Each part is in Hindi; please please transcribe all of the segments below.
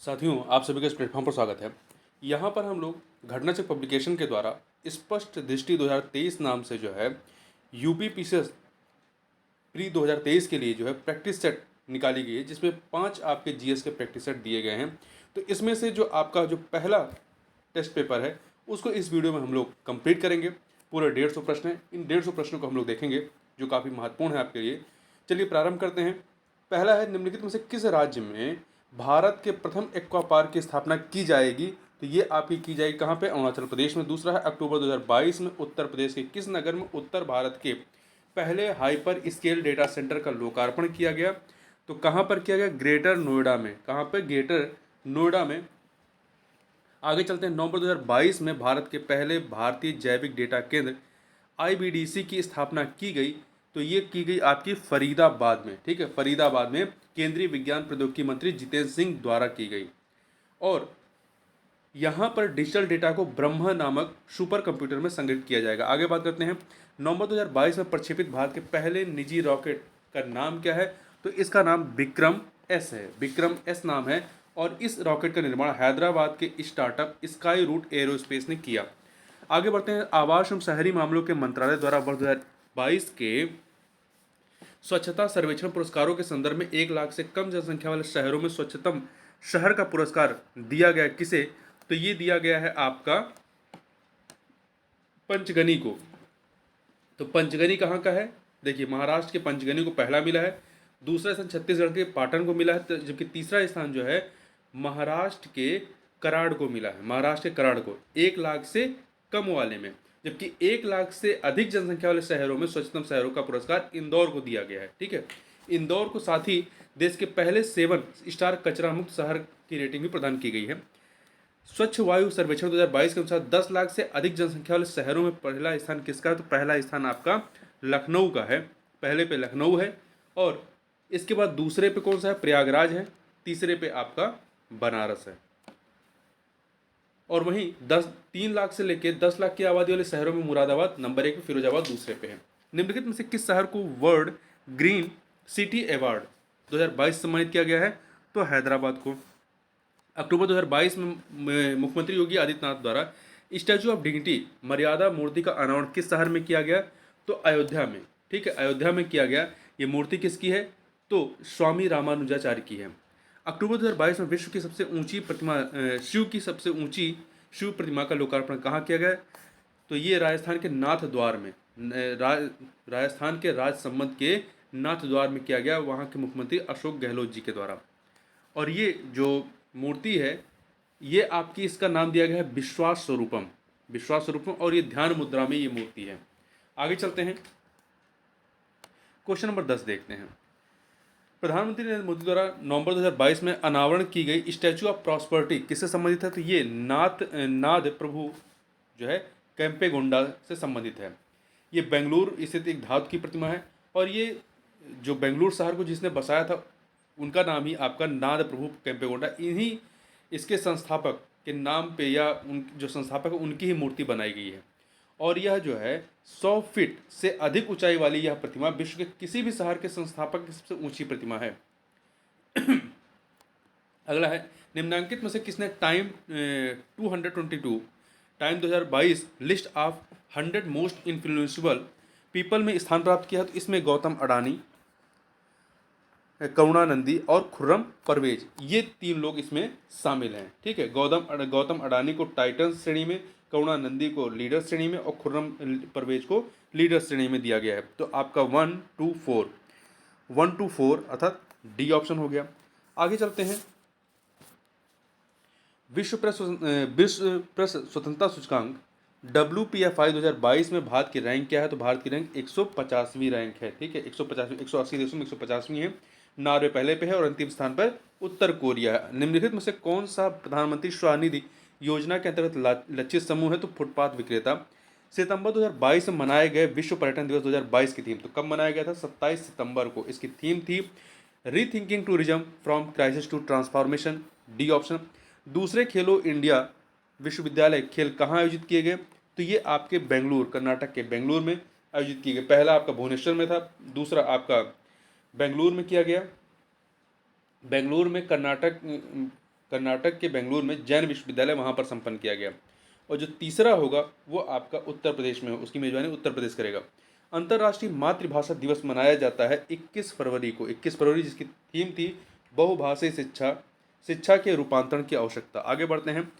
साथियों, आप सभी का इस प्लेटफॉर्म पर स्वागत है। यहाँ पर हम लोग घटनाचक्र पब्लिकेशन के द्वारा स्पष्ट दृष्टि 2023 नाम से जो है यूपी पीसीएस प्री 2023 के लिए जो है प्रैक्टिस सेट निकाली गई है, जिसमें 5 आपके जीएस के प्रैक्टिस सेट दिए गए हैं। तो इसमें से जो आपका जो पहला टेस्ट पेपर है उसको इस वीडियो में हम लोग कंप्लीट करेंगे। पूरे 150 प्रश्न हैं। इन 150 प्रश्नों को हम लोग देखेंगे जो काफ़ी महत्वपूर्ण है आपके लिए। चलिए प्रारंभ करते हैं। पहला है, निम्नलिखित में से किस राज्य में भारत के प्रथम एक्वा पार्क की स्थापना की जाएगी? तो ये आपकी की जाएगी कहाँ पे? अरुणाचल प्रदेश में। दूसरा है, अक्टूबर 2022 में उत्तर प्रदेश के किस नगर में उत्तर भारत के पहले हाइपर स्केल डेटा सेंटर का लोकार्पण किया गया? तो कहाँ पर किया गया? ग्रेटर नोएडा में। कहाँ पर? ग्रेटर नोएडा में। आगे चलते हैं। नवंबर 2022 में भारत के पहले भारतीय जैविक डेटा केंद्र आईबीडीसी की स्थापना की गई। तो ये की गई आपकी फरीदाबाद में। ठीक है, फरीदाबाद में केंद्रीय विज्ञान प्रौद्योगिकी मंत्री जितेंद्र सिंह द्वारा की गई। और यहाँ पर डिजिटल डेटा को ब्रह्मा नामक सुपर कंप्यूटर में संग्रहित किया जाएगा। आगे बात करते हैं। नवंबर 2022 में प्रक्षेपित भारत के पहले निजी रॉकेट का नाम क्या है? तो इसका नाम विक्रम एस है। विक्रम एस नाम है। और इस रॉकेट का निर्माण हैदराबाद के स्टार्टअप स्काई रूट एरोस्पेस ने किया। आगे बढ़ते हैं। आवास एवं शहरी मामलों के मंत्रालय द्वारा वर्ष 2022 के स्वच्छता सर्वेक्षण पुरस्कारों के संदर्भ में 1 लाख से कम जनसंख्या वाले शहरों में स्वच्छतम शहर का पुरस्कार दिया गया किसे? तो ये दिया गया है आपका पंचगनी को। तो पंचगनी कहाँ का है? देखिए, महाराष्ट्र के पंचगनी को पहला मिला है। दूसरा स्थान छत्तीसगढ़ के पाटन को मिला है, जबकि तीसरा स्थान जो है महाराष्ट्र के कराड़ को मिला है। महाराष्ट्र के कराड़ को 1 लाख से कम वाले में। जबकि 1 लाख से अधिक जनसंख्या वाले शहरों में स्वच्छतम शहरों का पुरस्कार इंदौर को दिया गया है। ठीक है, इंदौर को साथ ही देश के पहले 7 स्टार कचरा मुक्त शहर की रेटिंग भी प्रदान की गई है। स्वच्छ वायु सर्वेक्षण 2022 के अनुसार 10 लाख से अधिक जनसंख्या वाले शहरों में पहला स्थान किसका है? तो पहला स्थान आपका लखनऊ का है। पहले पे लखनऊ है। और इसके बाद दूसरे पे कौन सा है? प्रयागराज है। तीसरे पे आपका बनारस है। और वहीं 3 लाख से लेकर 10 लाख की आबादी वाले शहरों में मुरादाबाद नंबर 1 पे, फिरोजाबाद दूसरे पे है। निम्नलिखित में से किस शहर को वर्ल्ड ग्रीन सिटी अवार्ड 2022 सम्मानित किया गया है? तो हैदराबाद को। अक्टूबर 2022 में मुख्यमंत्री योगी आदित्यनाथ द्वारा स्टैचू ऑफ डिग्निटी मर्यादा मूर्ति का अनावरण किस शहर में किया गया? तो अयोध्या में। ठीक है, अयोध्या में किया गया। ये मूर्ति किसकी है? तो स्वामी रामानुजाचार्य की है। अक्टूबर 2022 में विश्व की सबसे ऊंची प्रतिमा शिव की सबसे ऊंची शिव प्रतिमा का लोकार्पण कहाँ किया गया? तो ये राजस्थान के नाथ द्वार में, राजस्थान के राजसमंद के नाथ द्वार में किया गया, वहाँ के मुख्यमंत्री अशोक गहलोत जी के द्वारा। और ये जो मूर्ति है, ये आपकी, इसका नाम दिया गया है विश्वास स्वरूपम। विश्वास स्वरूपम। और ये ध्यान मुद्रा में ये मूर्ति है। आगे चलते हैं। क्वेश्चन नंबर 10 देखते हैं। प्रधानमंत्री नरेंद्र मोदी द्वारा नवंबर 2022 में अनावरण की गई स्टैचू ऑफ प्रॉस्पेरिटी किससे संबंधित है? तो ये नाद प्रभु जो है कैंपेगोंडा से संबंधित है। ये बेंगलुरु स्थित एक धातु की प्रतिमा है। और ये जो बेंगलुरु शहर को जिसने बसाया था, उनका नाम ही आपका नाद प्रभु कैंपेगोंडा, इन्हीं इसके संस्थापक के नाम पे, या उन जो संस्थापक है उनकी ही मूर्ति बनाई गई है। और यह जो है 100 फीट से अधिक ऊंचाई वाली यह प्रतिमा विश्व के किसी भी शहर के संस्थापक की सबसे ऊंची प्रतिमा है। अगला है, निम्नांकित में से किसने Time 222 Time 2022 list of 100 most influential people में स्थान प्राप्त किया? तो इसमें गौतम अडानी, करुणानंदी और खुर्रम परवेज, ये 3 लोग इसमें शामिल हैं। ठीक है, गौतम अडानी को टाइटन श्रेणी में, करुणानंदी को लीडर श्रेणी में और खुर्रम परवेज को लीडर श्रेणी में दिया गया है। तो आपका 1 2 4 अर्थात डी ऑप्शन हो गया। आगे चलते हैं। विश्व प्रेस स्वतंत्रता सूचकांक WPFI 2022 में भारत की रैंक क्या है? तो भारत की रैंक 150वीं रैंक है। ठीक है, 150वीं, 180 देशों में 150वीं है। नॉर्वे पहले पे है और अंतिम स्थान पर उत्तर कोरिया है। निम्नलिखित में से कौन सा प्रधानमंत्री स्वनिधि योजना के अंतर्गत लक्षित समूह है? तो फुटपाथ विक्रेता। सितंबर 2022 में मनाए गए विश्व पर्यटन दिवस 2022 की थीम, तो कब मनाया गया था? 27 सितंबर को। इसकी थीम थी rethinking tourism from crisis to transformation, D option. दूसरे खेलो इंडिया विश्वविद्यालय खेल कहाँ आयोजित किए गए? तो ये आपके बेंगलुरु, कर्नाटक के बेंगलुरु में आयोजित किए गए। पहला आपका भुवनेश्वर में था, दूसरा आपका बेंगलुरु में किया गया। बेंगलुरु में कर्नाटक कर्नाटक के बेंगलुरु में जैन विश्वविद्यालय वहाँ पर संपन्न किया गया। और जो तीसरा होगा वो आपका उत्तर प्रदेश में हो, उसकी मेजबानी उत्तर प्रदेश करेगा। अंतर्राष्ट्रीय मातृभाषा दिवस मनाया जाता है 21 फरवरी को, 21 फरवरी, जिसकी थीम थी बहुभाषी शिक्षा, शिक्षा के रूपांतरण की आवश्यकता। आगे बढ़ते हैं।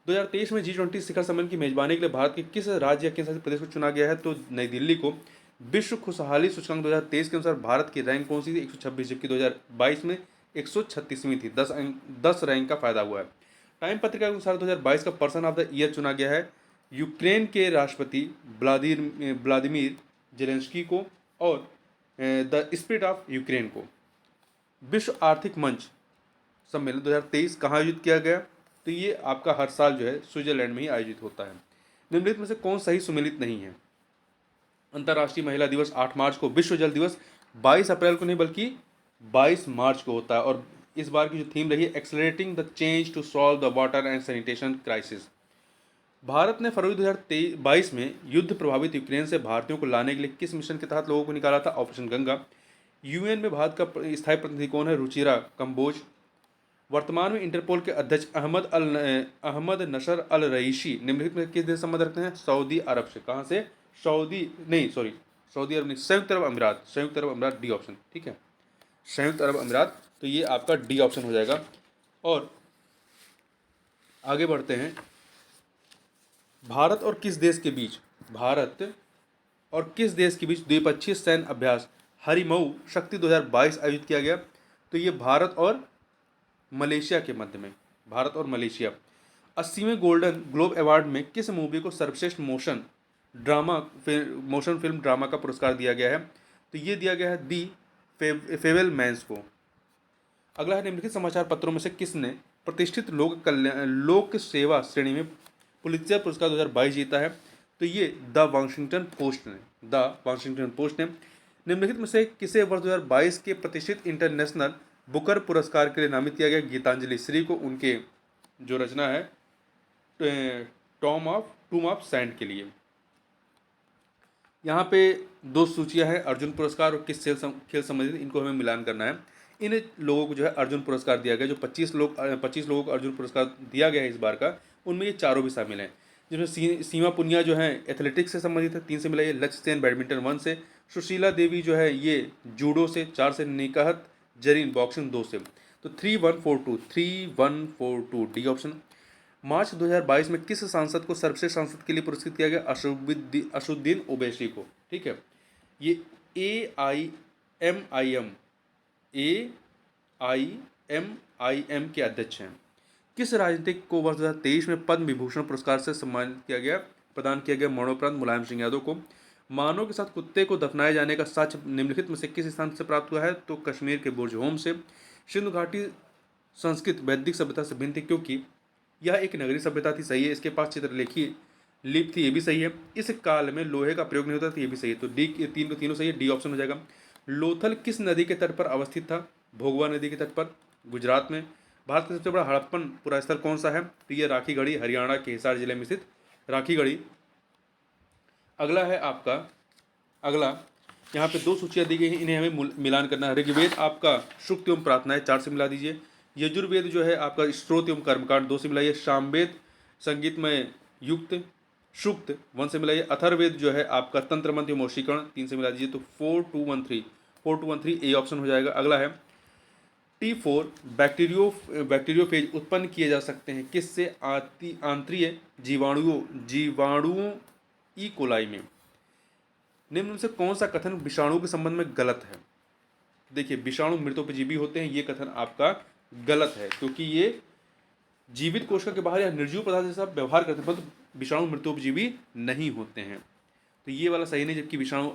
2023 में G20 शिखर सम्मेलन की मेजबानी के लिए भारत के किस राज्य या केंद्र शासित प्रदेश को चुना गया है? तो नई दिल्ली को। विश्व खुशहाली सूचकांक 2023 के अनुसार भारत की रैंक कौन सी थी? 126, जबकि 2022 में 136वीं थी। 10 रैंक का फायदा हुआ है। टाइम पत्रिका के अनुसार 2022 का पर्सन ऑफ द ईयर चुना गया है यूक्रेन के राष्ट्रपति व्लादिमीर जेलेंस्की को और द स्पिरिट ऑफ यूक्रेन को। विश्व आर्थिक मंच सम्मेलन 2023 कहाँ आयोजित किया गया? तो ये आपका हर साल जो है स्विट्जरलैंड में ही आयोजित होता है। निम्नलिखित में से कौन सही सुमेलित नहीं है? अंतर्राष्ट्रीय महिला दिवस 8 मार्च को, विश्व जल दिवस 22 अप्रैल को नहीं बल्कि 22 मार्च को होता है। और इस बार की जो थीम रही है accelerating the change to solve the water and sanitation crisis. Bharat ने फरवरी 2022 में युद्ध प्रभावित यूक्रेन से भारतीयों को लाने के लिए किस मिशन के तहत लोगों को निकाला था? ऑपरेशन गंगा। यूएन में भारत का स्थायी प्रतिनिधि कौन है? रुचिरा कंबोज। वर्तमान में इंटरपोल के अध्यक्ष अहमद नशर अल रईसी निम्नलिखित में किस देश से संबंध रखते हैं? सऊदी अरब से। कहाँ से? सऊदी अरब नहीं, संयुक्त अरब अमीरात। संयुक्त अरब अमीरात, डी ऑप्शन, ठीक है, संयुक्त अरब अमीरात। तो ये आपका डी ऑप्शन हो जाएगा। और आगे बढ़ते हैं। भारत और किस देश के बीच द्विपक्षीय सैन्य अभ्यास हरिमऊ शक्ति 2022 आयोजित किया गया? तो ये भारत और मलेशिया के मध्य में, भारत और मलेशिया। 80वें गोल्डन ग्लोब अवार्ड में किस मूवी को सर्वश्रेष्ठ मोशन फिल्म ड्रामा का पुरस्कार दिया गया है? तो ये दिया गया है दी फेबलमैन्स को। अगला है, निम्नलिखित समाचार पत्रों में से किसने प्रतिष्ठित लोक सेवा श्रेणी में पुलित्जर पुरस्कार 2022 जीता है? तो ये द वाशिंगटन पोस्ट ने। निम्नलिखित में से किसे वर्ष 2022 के प्रतिष्ठित इंटरनेशनल बुकर पुरस्कार के लिए नामित किया गया? गीतांजलि श्री को, उनके जो रचना है टूम ऑफ सैंड के लिए। यहाँ पे 2 सूचियाँ हैं, अर्जुन पुरस्कार और किस खेल संबंधित, इनको हमें मिलान करना है। इन लोगों को जो है अर्जुन पुरस्कार दिया गया। जो 25 लोगों को अर्जुन पुरस्कार दिया गया है इस बार का, उनमें ये चारों भी शामिल हैं, जिसमें सीमा पुनिया जो है एथलेटिक्स से संबंधित है, 3 से मिला ये। लक्ष्य सेन बैडमिंटन 1 से। सुशीला देवी जो है ये जूडो से, 4 से। निकाहत जरीन बॉक्सिंग 2 से। तो 3142 डी ऑप्शन। मार्च 2022 में किस सांसद को सर्वश्रेष्ठ सांसद के लिए पुरस्कृत किया गया? असुद्दीन ओवैसी को, ठीक है। ये AIMIM के अध्यक्ष हैं। किस राजनीतिक को वर्ष 2023 में पद्म विभूषण पुरस्कार से सम्मानित किया गया, प्रदान किया गया? मरणोपरांत मुलायम सिंह यादव को। मानव के साथ कुत्ते को दफनाए जाने का साक्ष्य निम्नलिखित में से किस स्थान से प्राप्त हुआ है? तो कश्मीर के बुर्ज होम से। सिंधु घाटी संस्कृत वैदिक सभ्यता से भिन्न थी क्योंकि यह एक नगरीय सभ्यता थी, सही है। इसके पास चित्रलेखी लिपि थी, ये भी सही है। इस काल में लोहे का प्रयोग नहीं होता था, ये भी सही है। तो डी, तीनों सही है, डी ऑप्शन हो जाएगा। लोथल किस नदी के तट पर अवस्थित था? भोगवा नदी के तट पर, गुजरात में। भारत का सबसे बड़ा हड़प्पन पुरास्थल कौन सा है? तो ये राखीगढ़ी, हरियाणा के हिसार जिले में स्थित राखीगढ़ी। अगला है आपका, यहाँ पे 2 सूचियाँ दी गई हैं, इन्हें हमें मिलान करना है। ऋग्वेद आपका सूक्त एवं प्रार्थनाएं 4 से मिला दीजिए। यजुर्वेद जो है आपका स्त्रोत एवं कर्मकांड 2 से मिलाइए। सामवेद संगीतमय युक्त सूक्त 1 से मिलाइए। अथर्ववेद जो है आपका तंत्र मंत्र एवं वशीकरण 3 से मिला दीजिए। तो 4213 ए ऑप्शन हो जाएगा। अगला है T4 बैक्टीरियोफेज उत्पन्न किए जा सकते हैं किससे? आंतरीय जीवाणुओं ई कोलाई में। निम्न में से कौन सा कथन विषाणु के संबंध में गलत है? देखिए, विषाणु मृतोपजीवी होते हैं, ये कथन आपका गलत है क्योंकि ये जीवित कोशिका के बाहर या निर्जीव पदार्थ जैसा व्यवहार करते हैं, परंतु विषाणु मृतोपजीवी नहीं होते हैं। तो ये वाला सही नहीं, जबकि विषाणु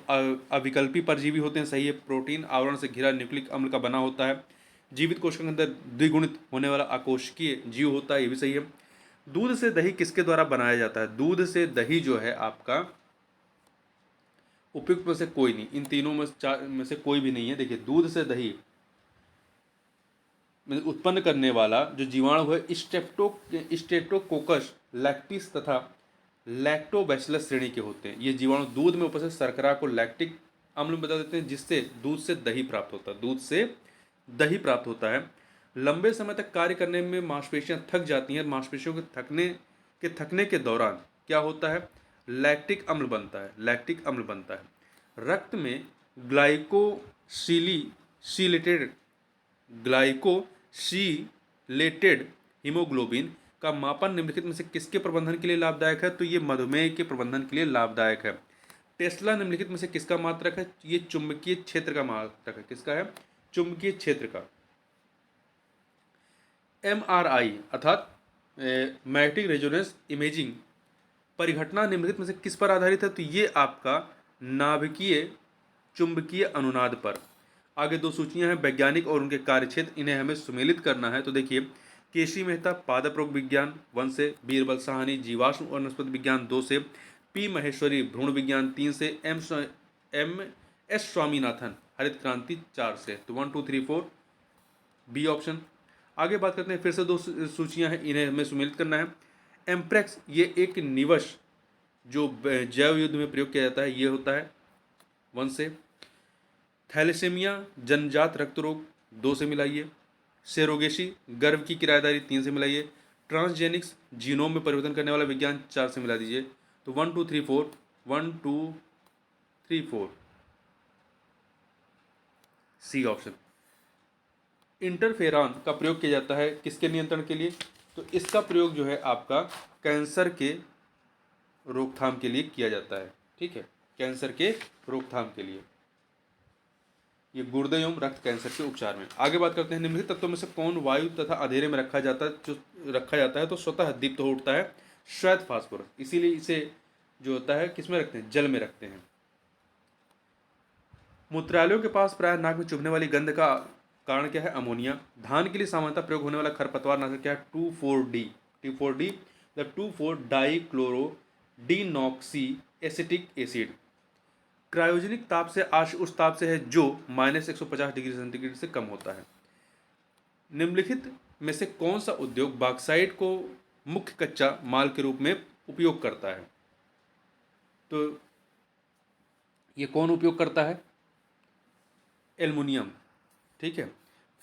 अविकल्पी परजीवी होते हैं, सही है। प्रोटीन आवरण से घिरा न्यूक्लिक अम्ल का बना होता है। जीवित कोशिका के अंदर द्विगुणित होने वाला अकोशिकीय जीव होता है, ये भी सही है। दूध से दही किसके द्वारा बनाया जाता है? दूध से दही जो है आपका उपयुक्त में से कोई नहीं, इन तीनों में से कोई भी नहीं है। देखिए, दूध से दही उत्पन्न करने वाला जो जीवाणु है स्ट्रेप्टोकोकस लैक्टिस तथा लैक्टोबैसिलस श्रेणी के होते हैं। ये जीवाणु दूध में उपस्थित शर्करा को लैक्टिक अम्ल में बदल देते हैं, जिससे दूध से दही प्राप्त होता है। लंबे समय तक कार्य करने में मांसपेशियां थक जाती हैं। मांसपेशियों के थकने के दौरान क्या होता है? लैक्टिक अम्ल बनता है। लैक्टिक अम्ल बनता है। रक्त में ग्लाइकोसिलेटेड ग्लाइकोसिलेटेड हीमोग्लोबिन का मापन निम्नलिखित में से किसके प्रबंधन के लिए लाभदायक है? तो ये मधुमेह के प्रबंधन के लिए लाभदायक है। टेस्ला निम्नलिखित में से किसका मात्रक है? ये चुंबकीय क्षेत्र का मात्रक है। किसका है? चुंबकीय क्षेत्र का। MRI अर्थात मैग्नेटिक रेजोनेंस इमेजिंग परिघटना निम्नलिखित में से किस पर आधारित है? तो ये आपका नाभिकीय चुंबकीय अनुनाद पर। आगे दो सूचियां हैं, वैज्ञानिक और उनके कार्यक्षेत्र, इन्हें हमें सुमेलित करना है। तो देखिए, केसी मेहता पादप रोग विज्ञान 1 से, बीरबल साहनी जीवाश्म और वनस्पति विज्ञान 2 से, पी महेश्वरी भ्रूण विज्ञान 3 से, एम एस स्वामीनाथन हरित क्रांति 4 से। तो 1 2 3 4 बी ऑप्शन। आगे बात करते हैं, फिर से दो सूचियां हैं, इन्हें हमें सुमेलित करना है। एम्प्रेक्स ये एक निवश जो जैव युद्ध में प्रयोग किया जाता है, ये होता है 1 से। थैलेसेमिया जन्मजात रक्त रोग 2 से मिलाइए। सेरोगेसी गर्भ की किराएदारी 3 से मिलाइए। ट्रांसजेनिक्स जीनोम में परिवर्तन करने वाला विज्ञान 4 से मिला दीजिए। तो 1 2 3 4 1 2 3 4 सी ऑप्शन। इंटरफेरॉन का प्रयोग किया जाता है किसके नियंत्रण के लिए? तो इसका प्रयोग जो है आपका कैंसर के रोकथाम के लिए किया जाता है। ठीक है, कैंसर के रोकथाम के लिए, ये गुर्दे एवं रक्त कैंसर के उपचार में। आगे बात करते हैं, निम्नलिखित तत्वों में से कौन वायु तथा अंधेरे में रखा जाता है तो स्वतः दीप्त हो उठता है? श्वेत फास्फोरस। इसीलिए इसे जो होता है किसमें रखते हैं? जल में रखते हैं। मूत्रालयों के पास प्राय नाक में चुभने वाली गंध का कारण क्या है? अमोनिया। धान के लिए सामान्यतः प्रयोग होने वाला खरपतवार नाशक क्या है? 2,4-D। 2,4-D the dichloro phenoxy acetic acid. Cryogenic ताप से उस ताप से है जो -150 डिग्री सेंटीग्रेड से कम होता है। निम्नलिखित में से कौन सा उद्योग बॉक्साइट को मुख्य कच्चा माल के रूप में उपयोग करता है? तो ये कौन उपयोग करता है? एल्युमिनियम। ठीक है।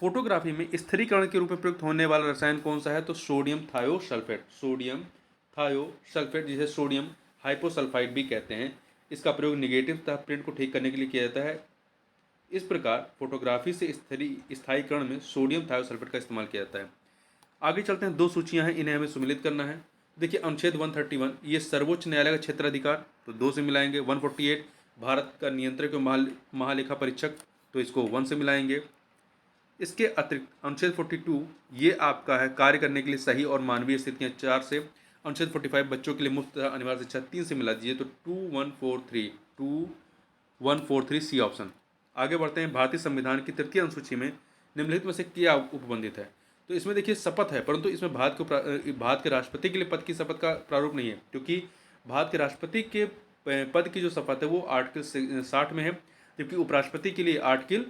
फोटोग्राफी में स्थिरीकरण के रूप में प्रयुक्त होने वाला रसायन कौन सा है? तो सोडियम थायोसल्फेट। सोडियम थायोसल्फेट, जिसे सोडियम हाइपोसल्फाइड भी कहते हैं, इसका प्रयोग निगेटिव तथा प्रिंट को ठीक करने के लिए किया जाता है। इस प्रकार फोटोग्राफी से स्थायीकरण में सोडियम थायोसल्फेट का इस्तेमाल किया जाता है। आगे चलते हैं, दो सूचियां हैं, इन्हें हमें सुमिलित करना है। देखिए, अनुच्छेद 131 ये सर्वोच्च न्यायालय का क्षेत्र अधिकार, तो 2 से मिलाएंगे। 148 भारत का नियंत्रक एवं महालेखा परीक्षक, तो इसको 1 से मिलाएंगे। इसके अतिरिक्त अनुच्छेद 42 ये आपका है कार्य करने के लिए सही और मानवीय स्थितियाँ 4 से। अनुच्छेद 45 बच्चों के लिए मुफ्त अनिवार्य शिक्षा 3 से मिला दीजिए, तो 2143 सी ऑप्शन। आगे बढ़ते हैं, भारतीय संविधान की तृतीय अनुसूची में निम्नलिखित में से क्या उपबंधित है? तो इसमें देखिए शपथ है, परंतु इसमें भारत के राष्ट्रपति के लिए पद की शपथ का प्रारूप नहीं है, क्योंकि भारत के राष्ट्रपति के पद की जो शपथ है वो आर्टिकल 60 में है, जबकि उपराष्ट्रपति के लिए आर्टिकल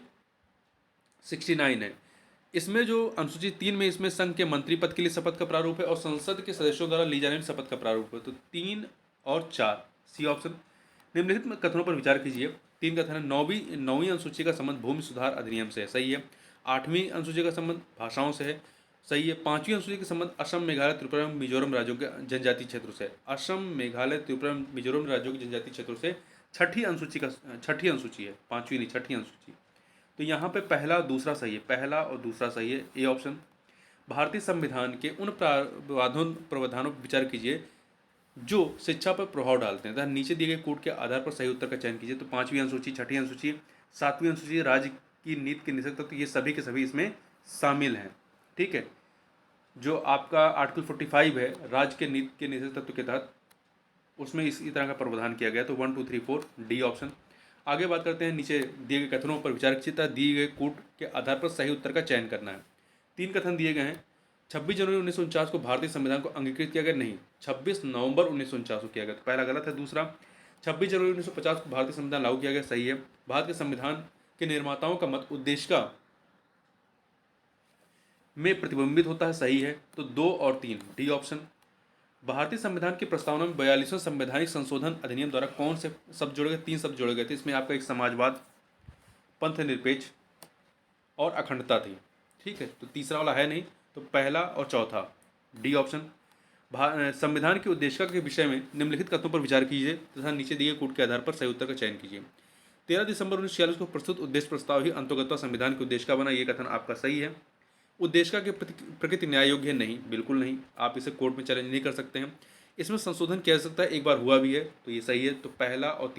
69 है। इसमें जो अनुसूची 3 में, इसमें संघ के मंत्री पद के लिए शपथ का प्रारूप है और संसद के सदस्यों द्वारा ली जाने वाली शपथ का प्रारूप है। तो 3 और 4 सी ऑप्शन। निम्नलिखित कथनों पर विचार कीजिए। 3 कथन है, नौवीं अनुसूची का संबंध भूमि सुधार अधिनियम से है, सही है। 8वीं अनुसूची का संबंध भाषाओं से है, सही है। 5वीं अनुसूची का संबंध असम, मेघालय, त्रिपुरा, मिजोरम राज्यों के जनजातीय क्षेत्रों से। असम, मेघालय, त्रिपुरा, मिजोरम राज्यों के जनजातीय क्षेत्रों से। छठी अनुसूची है, 5वीं नहीं, छठी अनुसूची। तो यहाँ पे पहला दूसरा सही है, पहला और दूसरा सही है, ए ऑप्शन। भारतीय संविधान के उन प्रावधानों पर विचार कीजिए जो शिक्षा पर प्रभाव डालते हैं तथा नीचे दिए गए कूट के आधार पर सही उत्तर का चयन कीजिए। तो 5वीं अनुसूची, छठी अनुसूची, 7वीं अनुसूची, राज्य की नीति के निषेध तत्व, ये सभी के सभी इसमें शामिल हैं। ठीक है, जो आपका आर्टिकल 45 है राज्य के नीति के निषेध तत्व के तहत, उसमें इसी तरह का प्रावधान किया गया। तो 1 2 3 4 डी ऑप्शन। आगे बात करते हैं, नीचे दिए गए कथनों पर विचार कीजिए, दिए गए कूट के आधार पर सही उत्तर का चयन करना है। 3 कथन दिए गए हैं। 26 जनवरी 1949 को भारतीय संविधान को अंगीकृत किया गया, नहीं, 26 नवंबर 1949 को किया गया, तो पहला गलत है। दूसरा, 26 जनवरी 1950 को भारतीय संविधान लागू किया गया, सही है। भारत के संविधान के निर्माताओं का मत उद्देशिका में प्रतिबिंबित होता है, सही है। तो 2 और 3 डी ऑप्शन। भारतीय संविधान की प्रस्तावना में 42वें संवैधानिक संशोधन अधिनियम द्वारा कौन से शब्द जोड़े गए? 3 शब्द जोड़े गए थे। इसमें आपका एक समाजवाद, पंथ निरपेक्ष और अखंडता थी। ठीक है, तो तीसरा वाला है नहीं, तो पहला और चौथा डी ऑप्शन। संविधान की उद्देशिका के विषय में निम्नलिखित कथनों पर विचार कीजिए तथा नीचे दिए कूट के आधार पर सही उत्तर का चयन कीजिए। 13 दिसंबर 1946 को प्रस्तुत उद्देश्य प्रस्ताव ही अंतर्गत संविधान की उद्देशिका बना, ये कथन आपका सही है। उद्देशिका की प्रकृति न्याय योग्य है, नहीं, बिल्कुल नहीं, आप इसे कोर्ट में चैलेंज नहीं कर सकते हैं। इसमें संशोधन किया जा सकता है, एक बार हुआ भी है, तो ये सही है। तो पहला और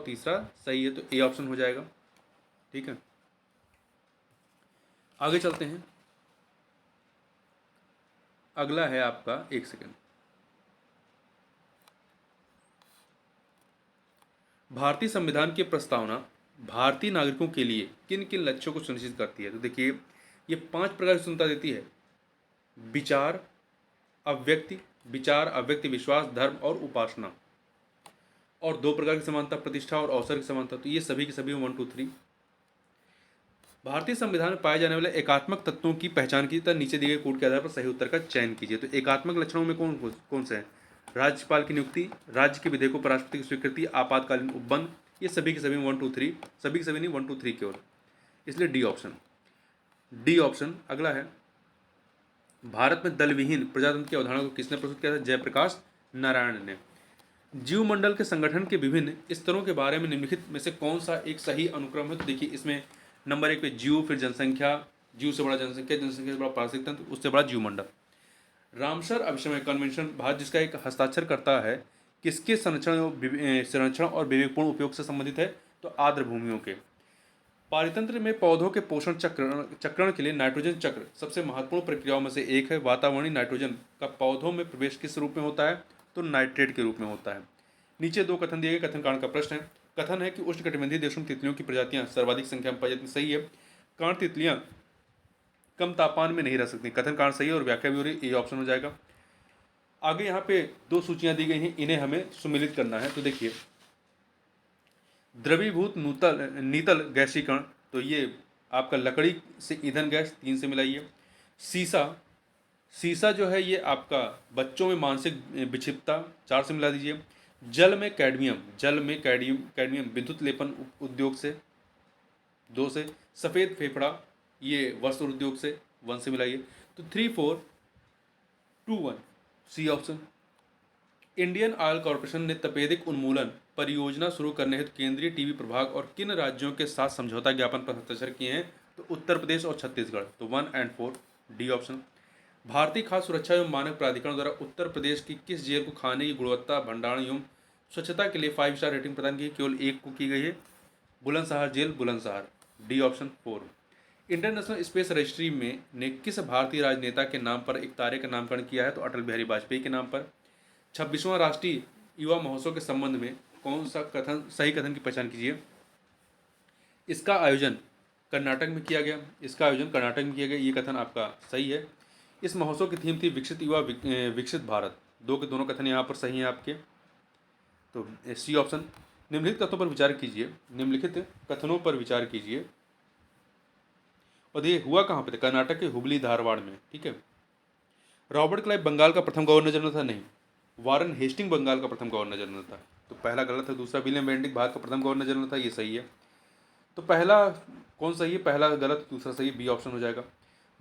तीसरा सही है, तो ए ऑप्शन हो जाएगा। ठीक है, आगे चलते हैं। अगला है आपका, एक सेकेंड, भारतीय संविधान की प्रस्तावना भारतीय नागरिकों के लिए किन किन लक्ष्यों को सुनिश्चित करती है। तो देखिए, ये 5 प्रकार की स्वतंत्रता देती है: विचार, अव्यक्ति, विश्वास, धर्म और उपासना, और 2 प्रकार की समानता, प्रतिष्ठा और अवसर की समानता। तो ये सभी के सभी 1 2 3 भारतीय संविधान में पाए जाने वाले एकात्मक तत्वों की पहचान कीजिए तथा नीचे दिए गए कूट के आधार पर सही उत्तर का चयन कीजिए। तो एकात्मक लक्षणों में कौन कौन से हैं? राज्यपाल की नियुक्ति, राज्य के विधेयकों पर राष्ट्रपति की स्वीकृति, आपातकालीन उपबंध, ये सभी के सभी 1 2 3, सभी के सभी नहीं, 1 2 3 केवल, इसलिए डी ऑप्शन अगला है। भारत में दल विहीन प्रजातंत्र की अवधारणा को किसने प्रस्तुत किया था? जयप्रकाश नारायण ने। जीवमंडल के संगठन के विभिन्न स्तरों के बारे में निम्नलिखित में से कौन सा एक सही अनुक्रम है? तो देखिए, इसमें नंबर 1 पे जीव, फिर जनसंख्या, जीव से बड़ा जनसंख्या, जनसंख्या से बड़ा पारिस्थितिक तंत्र, उससे बड़ा जीवमंडल। रामसर अभिसमय कन्वेंशन भारत जिसका एक हस्ताक्षर करता है, किसके संरक्षण और विवेकपूर्ण उपयोग से संबंधित है? तो आर्द्र भूमियों के। पारितंत्र में पौधों के पोषण चक्रण के लिए नाइट्रोजन चक्र सबसे महत्वपूर्ण प्रक्रियाओं में से एक है। वातावरणीय नाइट्रोजन का पौधों में प्रवेश किस रूप में होता है? तो नाइट्रेट के रूप में होता है। नीचे 2 कथन दिए गए, कथन कारण का प्रश्न है। कथन है कि उष्णकटिबंधीय देशों में तितलियों की प्रजातियां सर्वाधिक संख्या में पाई जाती हैं, सही है। कारण तितलियां कम तापमान में नहीं रह सकती, कथन कारण सही है और व्याख्या भी हो रही, ए ऑप्शन हो जाएगा। आगे यहाँ पे 2 सूचियां दी गई हैं, इन्हें हमें सुमिलित करना है। तो देखिए, द्रवीभूत नीतल गैसीकरण, तो ये आपका लकड़ी से ईंधन गैस 3 से मिलाइए। सीसा जो है ये आपका बच्चों में मानसिक विक्षिप्तता 4 से मिला दीजिए। जल में कैडमियम विद्युत लेपन उद्योग से 2 से। सफ़ेद फेफड़ा ये वस्त्र उद्योग से 1 से मिलाइए। तो 3 4 2 1 C option. Indian Oil Corporation ने तपेदिक उन्मूलन परियोजना शुरू करने हेतु केंद्रीय टीबी प्रभाग और किन राज्यों के साथ समझौता ज्ञापन पर हस्ताक्षर किए हैं? तो उत्तर प्रदेश और छत्तीसगढ़, तो 1 और 4 डी ऑप्शन। भारतीय खाद्य सुरक्षा एवं मानक प्राधिकरण द्वारा उत्तर प्रदेश की किस जेल को खाने की गुणवत्ता, भंडारण एवं स्वच्छता के लिए 5 स्टार रेटिंग प्रदान की? केवल एक को की गई है, Bulandshahr jail, Bulandshahr, D option 4। International space registry में ने किस भारतीय राजनेता के नाम पर एक तारे का नामकरण किया है? तो अटल बिहारी वाजपेयी के नाम पर। 26वां राष्ट्रीय युवा महोत्सव के संबंध में कौन सा सही कथन की पहचान कीजिए? इसका आयोजन कर्नाटक में किया गया, ये कथन आपका सही है। इस महोत्सव की थीम थी विकसित युवा विकसित भारत, 2 के दोनों कथन यहाँ पर सही हैं आपके, तो सी ऑप्शन। निम्नलिखित कथनों पर विचार कीजिए और ये हुआ कहाँ पे था? कर्नाटक के हुबली धारवाड़ में, ठीक है। रॉबर्ट क्लाइव बंगाल का प्रथम गवर्नर जनरल था? नहीं, वारन हेस्टिंग बंगाल का प्रथम गवर्नर जनरल था, तो पहला गलत है। दूसरा विलियम बेंटिक भारत का प्रथम गवर्नर जनरल था, ये सही है। तो पहला कौन सही है? पहला गलत, दूसरा सही, बी ऑप्शन हो जाएगा।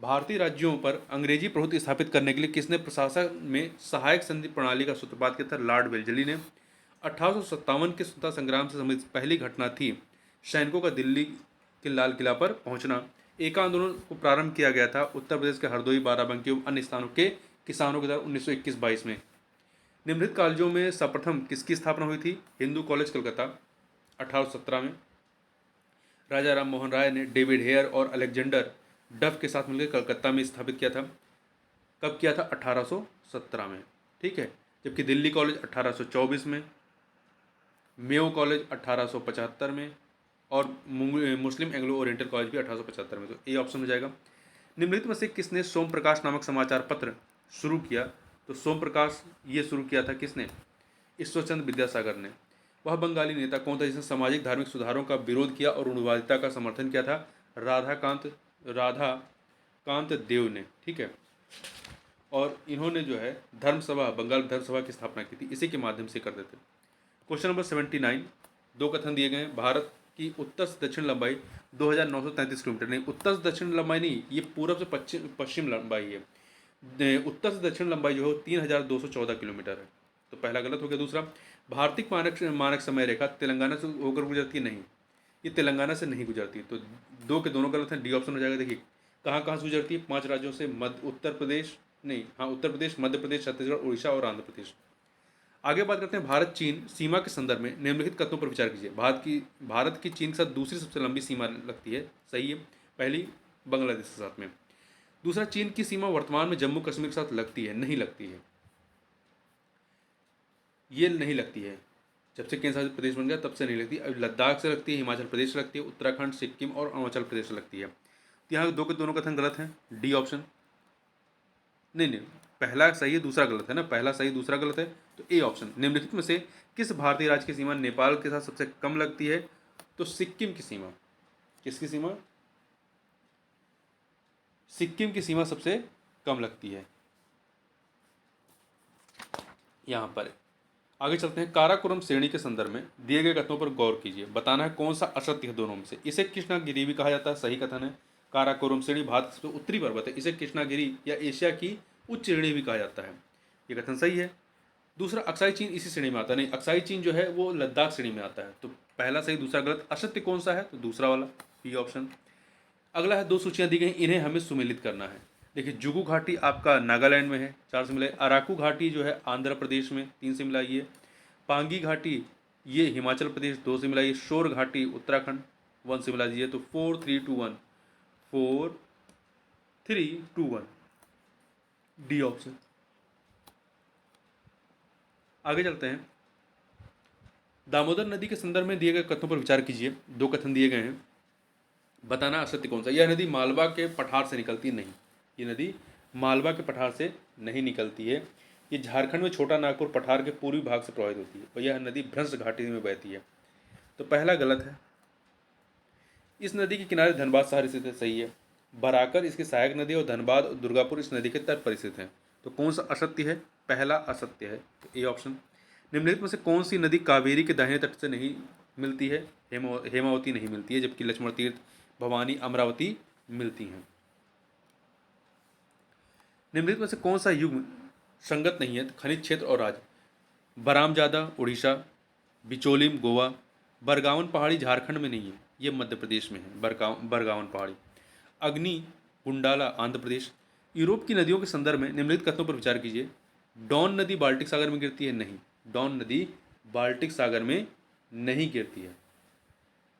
भारतीय राज्यों पर अंग्रेजी प्रभुत्व स्थापित करने के लिए किसने प्रशासन में सहायक संधि प्रणाली का सूत्रपात किया था? लॉर्ड वेल्जली ने। 1857 के स्वतंत्रता संग्राम से संबंधित पहली घटना थी सैनिकों का दिल्ली के लाल किला पर पहुंचना। एका आंदोलन को प्रारंभ किया गया था उत्तर प्रदेश के हरदोई, बाराबंकी एवं अन्य स्थानों के किसानों के द्वारा 1921-22 में। निम्नलिखित कॉलेजों में सर्वप्रथम किसकी स्थापना हुई थी? हिंदू कॉलेज कलकत्ता 1817 में। राजा राम मोहन राय ने डेविड हेयर और अलेक्जेंडर डफ के साथ मिलकर कलकत्ता में स्थापित किया था। कब किया था? 1817 में, ठीक है। जबकि दिल्ली कॉलेज 1824 में, मेयो कॉलेज 1875 में और मुस्लिम एंग्लो ओरिएंटल कॉलेज भी 1875 में, तो ए ऑप्शन हो जाएगा। निम्नलिखित में से किसने सोम प्रकाश नामक समाचार पत्र शुरू किया? तो सोम प्रकाश ये शुरू किया था किसने? ईश्वरचंद्र विद्यासागर ने। वह बंगाली नेता कौन था जिसने सामाजिक धार्मिक सुधारों का विरोध किया और रूढ़िवादिता का समर्थन किया था? राधाकांत देव ने, ठीक है। और इन्होंने जो है धर्मसभा, बंगाल धर्मसभा की स्थापना की थी, इसी के माध्यम से करते थे। क्वेश्चन नंबर 79, 2 कथन दिए गए हैं। भारत की उत्तर से दक्षिण लंबाई 2933 किलोमीटर नहीं, उत्तर से दक्षिण लंबाई नहीं, ये पूर्व से पश्चिम लंबाई है। उत्तर से दक्षिण लंबाई जो है 3214 किलोमीटर है। तो पहला गलत हो गया। दूसरा, भारतीय मानक मानक समय रेखा तेलंगाना से होकर गुजरती है, नहीं, ये तेलंगाना से नहीं गुजरती। तो दो के दोनों गलत हैं, डी ऑप्शन हो जाएगा। देखिए कहाँ कहाँ से गुजरती है, 5 राज्यों से, मध्य उत्तर प्रदेश नहीं, हाँ उत्तर प्रदेश, मध्य प्रदेश, छत्तीसगढ़, उड़ीसा और आंध्र प्रदेश। आगे बात करते हैं भारत चीन सीमा के संदर्भ में निम्नलिखित कथनों पर विचार कीजिए। भारत की चीन के साथ दूसरी सबसे लंबी सीमा लगती है, सही है, पहली बांग्लादेश के साथ में। दूसरा, चीन की सीमा वर्तमान में जम्मू कश्मीर के साथ लगती है, नहीं लगती है, ये नहीं लगती है, जब से केंद्र शासित प्रदेश बन गया तब से नहीं लगती। अब लद्दाख से लगती है, हिमाचल प्रदेश से लगती है, उत्तराखंड, सिक्किम और अरुणाचल प्रदेश से लगती है। तो यहाँ दो के दोनों कथन गलत हैं, डी ऑप्शन। नहीं नहीं, पहला सही है दूसरा गलत है ना, पहला सही दूसरा गलत है, तो ए ऑप्शन। निम्नलिखित में से किस भारतीय राज्य की सीमा नेपाल के साथ सबसे कम लगती है, तो सिक्किम की सीमा। किसकी सीमा? सिक्किम की सीमा सबसे कम लगती है। यहाँ पर आगे चलते हैं। काराकोरम श्रेणी के संदर्भ में दिए गए कथनों पर गौर कीजिए, बताना है कौन सा असत्य है दोनों में से। इसे कृष्णागिरी भी कहा जाता है, सही कथन है। काराकोरम श्रेणी भारत का सबसे उत्तरी पर्वत है, इसे कृष्णागिरी या एशिया की उच्च श्रेणी भी कहा जाता है, ये कथन सही है। दूसरा, अक्साई चीन इसी श्रेणी में आता है, नहीं, अक्साई चीन जो है वो लद्दाख श्रेणी में आता है। तो पहला सही दूसरा गलत। असत्य कौन सा है, तो दूसरा वाला, बी ऑप्शन। अगला है, दो सूचियां दी गई, इन्हें हमें सुमेलित करना है। देखिए जुगु घाटी आपका नागालैंड में है, 4 से मिलाई। अराकू घाटी जो है आंध्र प्रदेश में, 3 से मिलाइए। पांगी घाटी ये हिमाचल प्रदेश, 2 से मिलाइए। शोर घाटी उत्तराखंड, 1 से मिला दीजिए। तो 4 3 2 1, 4 3 2 1, डी ऑप्शन। आगे चलते हैं। दामोदर नदी के संदर्भ में दिए गए कथनों पर विचार कीजिए। दो कथन दिए गए हैं, बताना असत्य कौन सा। यह नदी मालवा के पठार से निकलती नहीं, ये नदी मालवा के पठार से नहीं निकलती है। ये झारखंड में छोटा नागपुर पठार के पूर्वी भाग से प्रवाहित होती है और यह नदी भ्रंश घाटी में बहती है। तो पहला गलत है। इस नदी के किनारे धनबाद शहर स्थित है, सही है। बराकर इसकी सहायक नदी और धनबाद और दुर्गापुर इस नदी के तट पर स्थित हैं। तो कौन सा असत्य है, पहला असत्य है, तो ए ऑप्शन। निम्नलिखित में से कौन सी नदी कावेरी के दाहिने तट से नहीं मिलती है, हेमावती नहीं मिलती है, जबकि लक्ष्मण तीर्थ, भवानी, अमरावती मिलती हैं। निम्नलिखित में से कौन सा युग संगत नहीं है, तो खनिज क्षेत्र और राज्य। बरामजादा उड़ीसा, बिचोलिम गोवा, बरगावन पहाड़ी झारखंड में नहीं है, ये मध्य प्रदेश में है, बरगावन पहाड़ी। अग्नि कुंडाला आंध्र प्रदेश। यूरोप की नदियों के संदर्भ में निम्नलिखित कथनों पर विचार कीजिए। डॉन नदी बाल्टिक सागर में गिरती है, नहीं, डॉन नदी बाल्टिक सागर में नहीं गिरती है।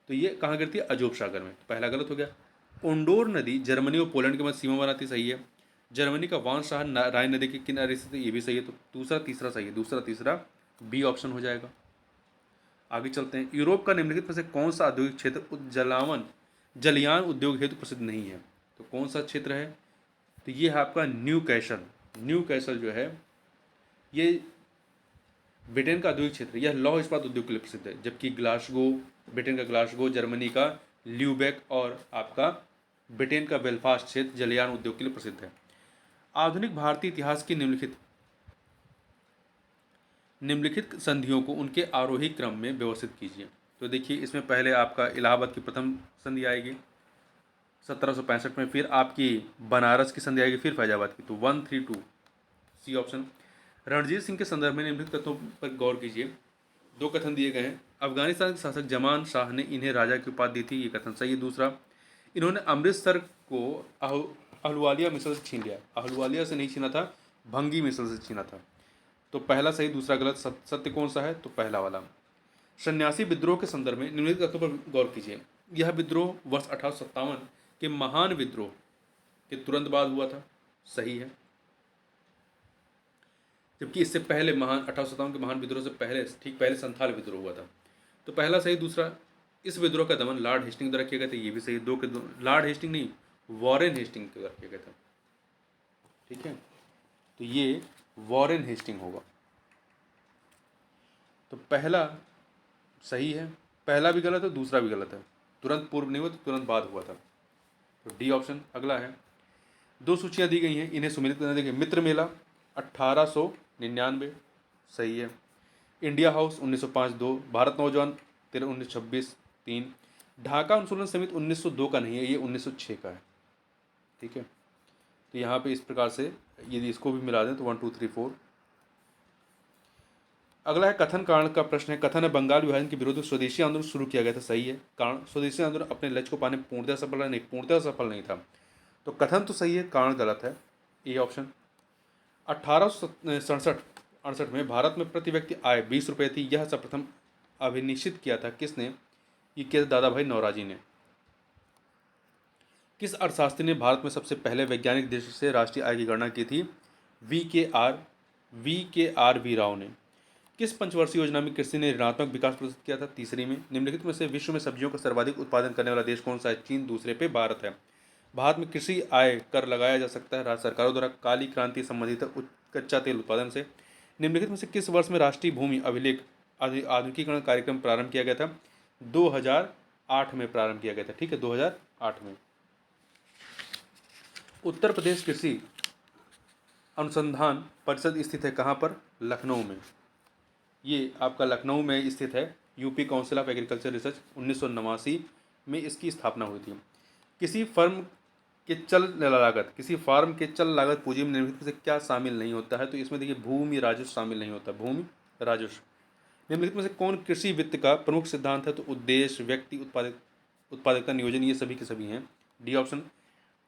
तो ये कहाँ गिरती है, अजोब सागर में। तो पहला गलत हो गया। ओंडोर नदी जर्मनी और पोलैंड के मध्य सीमा बनाती, सही है। जर्मनी का वान शहर राय नदी के किनारे स्थित है, ये भी सही है। तो दूसरा तीसरा सही है, दूसरा तीसरा बी ऑप्शन हो जाएगा। आगे चलते हैं। यूरोप का निम्नलिखित में से कौन सा औद्योगिक क्षेत्र जलयान उद्योग हेतु प्रसिद्ध नहीं है, तो कौन सा क्षेत्र है, तो ये है आपका न्यू कैसल। न्यू कैसल जो है ये ब्रिटेन का औद्योगिक क्षेत्र, यह लौह इस्पात उद्योग के लिए प्रसिद्ध है, जबकि ग्लासगो, ब्रिटेन का ग्लासगो, जर्मनी का ल्यूबेक और आपका ब्रिटेन का बेलफास्ट क्षेत्र जलयान उद्योग के लिए प्रसिद्ध है। आधुनिक भारतीय इतिहास की निम्नलिखित संधियों को उनके आरोही क्रम में व्यवस्थित कीजिए। तो देखिए इसमें पहले आपका इलाहाबाद की प्रथम संधि आएगी 1765 में, फिर आपकी बनारस की संधि आएगी, फिर फैजाबाद की। तो 132 सी ऑप्शन। रणजीत सिंह के संदर्भ में निम्नलिखित कथनों पर गौर कीजिए। दो कथन दिए गए हैं। अफगानिस्तान के शासक जमान शाह ने इन्हें राजा की उपाधि दी थी, ये कथन सही है। दूसरा, इन्होंने अमृतसर को अहलुवालिया मिस्र से छीन लिया, अहलुवालिया से नहीं छीना था, भंगी मिस्र से छीना था। तो पहला सही दूसरा गलत। सत्य कौन सा है, तो पहला वाला। सन्यासी विद्रोह के संदर्भ में निम्नलिखित कथनों पर गौर कीजिए। यह विद्रोह वर्ष 1857 के महान विद्रोह के तुरंत बाद हुआ था, सही है। जबकि इससे पहले 1857 के महान विद्रोह से पहले, ठीक पहले संथाल विद्रोह हुआ था। तो पहला सही। दूसरा, इस विद्रोह का दमन लॉर्ड हेस्टिंग द्वारा किया गया था, ये भी सही। दो के दो, लॉर्ड हेस्टिंग नहीं, वॉरेन हेस्टिंग के द्वारा किया गया था, ठीक है। तो ये वॉरेन हेस्टिंग होगा। तो पहला सही है, पहला भी गलत है, दूसरा भी गलत है। तुरंत पूर्व नहीं हुआ, तो तुरंत बाद हुआ था। तो डी ऑप्शन अगला है। दो सूचियां दी गई हैं, इन्हें सुमेलित करना। देखिए मित्र मेला 1899 सही है। इंडिया हाउस 1905 2, भारत नौजवान 1926 3, ढाका अनुशूलन समिति 1902 का नहीं है, ये 1906 का है। ठीक है, तो यहाँ पे इस प्रकार से यदि इसको भी मिला दें तो 1 2 3 4। अगला है कथन कारण का प्रश्न है। कथन है बंगाल विभाजन के विरोध में स्वदेशी आंदोलन शुरू किया गया था, सही है। कारण स्वदेशी आंदोलन अपने लक्ष्य को पाने में पूर्णतः सफल रहा नहीं, पूर्णतः सफल नहीं था। तो कथन तो सही है, कारण गलत है, ए ऑप्शन। 1867-68 में भारत में प्रति व्यक्ति आय 20 रुपये थी। यह सर्वप्रथम अभिनिश्चित किया था किसने? ये किया था दादा भाई नौरोजी ने। किस अर्थशास्त्री ने भारत में सबसे पहले वैज्ञानिक दृष्टि से राष्ट्रीय आय की गणना की थी? वी के आर वी राव ने। किस पंचवर्षीय योजना में कृषि ने ऋणात्मक विकास प्रदर्शित किया था? तीसरी में। निम्नलिखित में से विश्व में सब्जियों का सर्वाधिक उत्पादन करने वाला देश कौन सा है? चीन, दूसरे पे भारत है। भारत में कृषि आय कर लगाया जा सकता है राज्य सरकारों द्वारा। काली क्रांति संबंधित है कच्चा तेल उत्पादन से। निम्नलिखित में से किस वर्ष में राष्ट्रीय भूमि अभिलेख आधुनिकीकरण कार्यक्रम प्रारंभ किया गया था? 2008 में प्रारंभ किया गया था। ठीक है, 2008 में। उत्तर प्रदेश कृषि अनुसंधान परिषद स्थित है कहाँ पर? लखनऊ में। ये आपका लखनऊ में स्थित है। UP council of agriculture research 1989 में इसकी स्थापना हुई थी। किसी फार्म के चल लागत पूंजी में निम्नलिखित में से क्या शामिल नहीं होता है? तो इसमें देखिए भूमि राजस्व शामिल नहीं होता, भूमि राजस्व। निम्नलिखित में से कौन कृषि वित्त का प्रमुख सिद्धांत है? तो उद्देश्य, व्यक्ति, उत्पादकता, नियोजन, ये सभी के सभी हैं, डी ऑप्शन।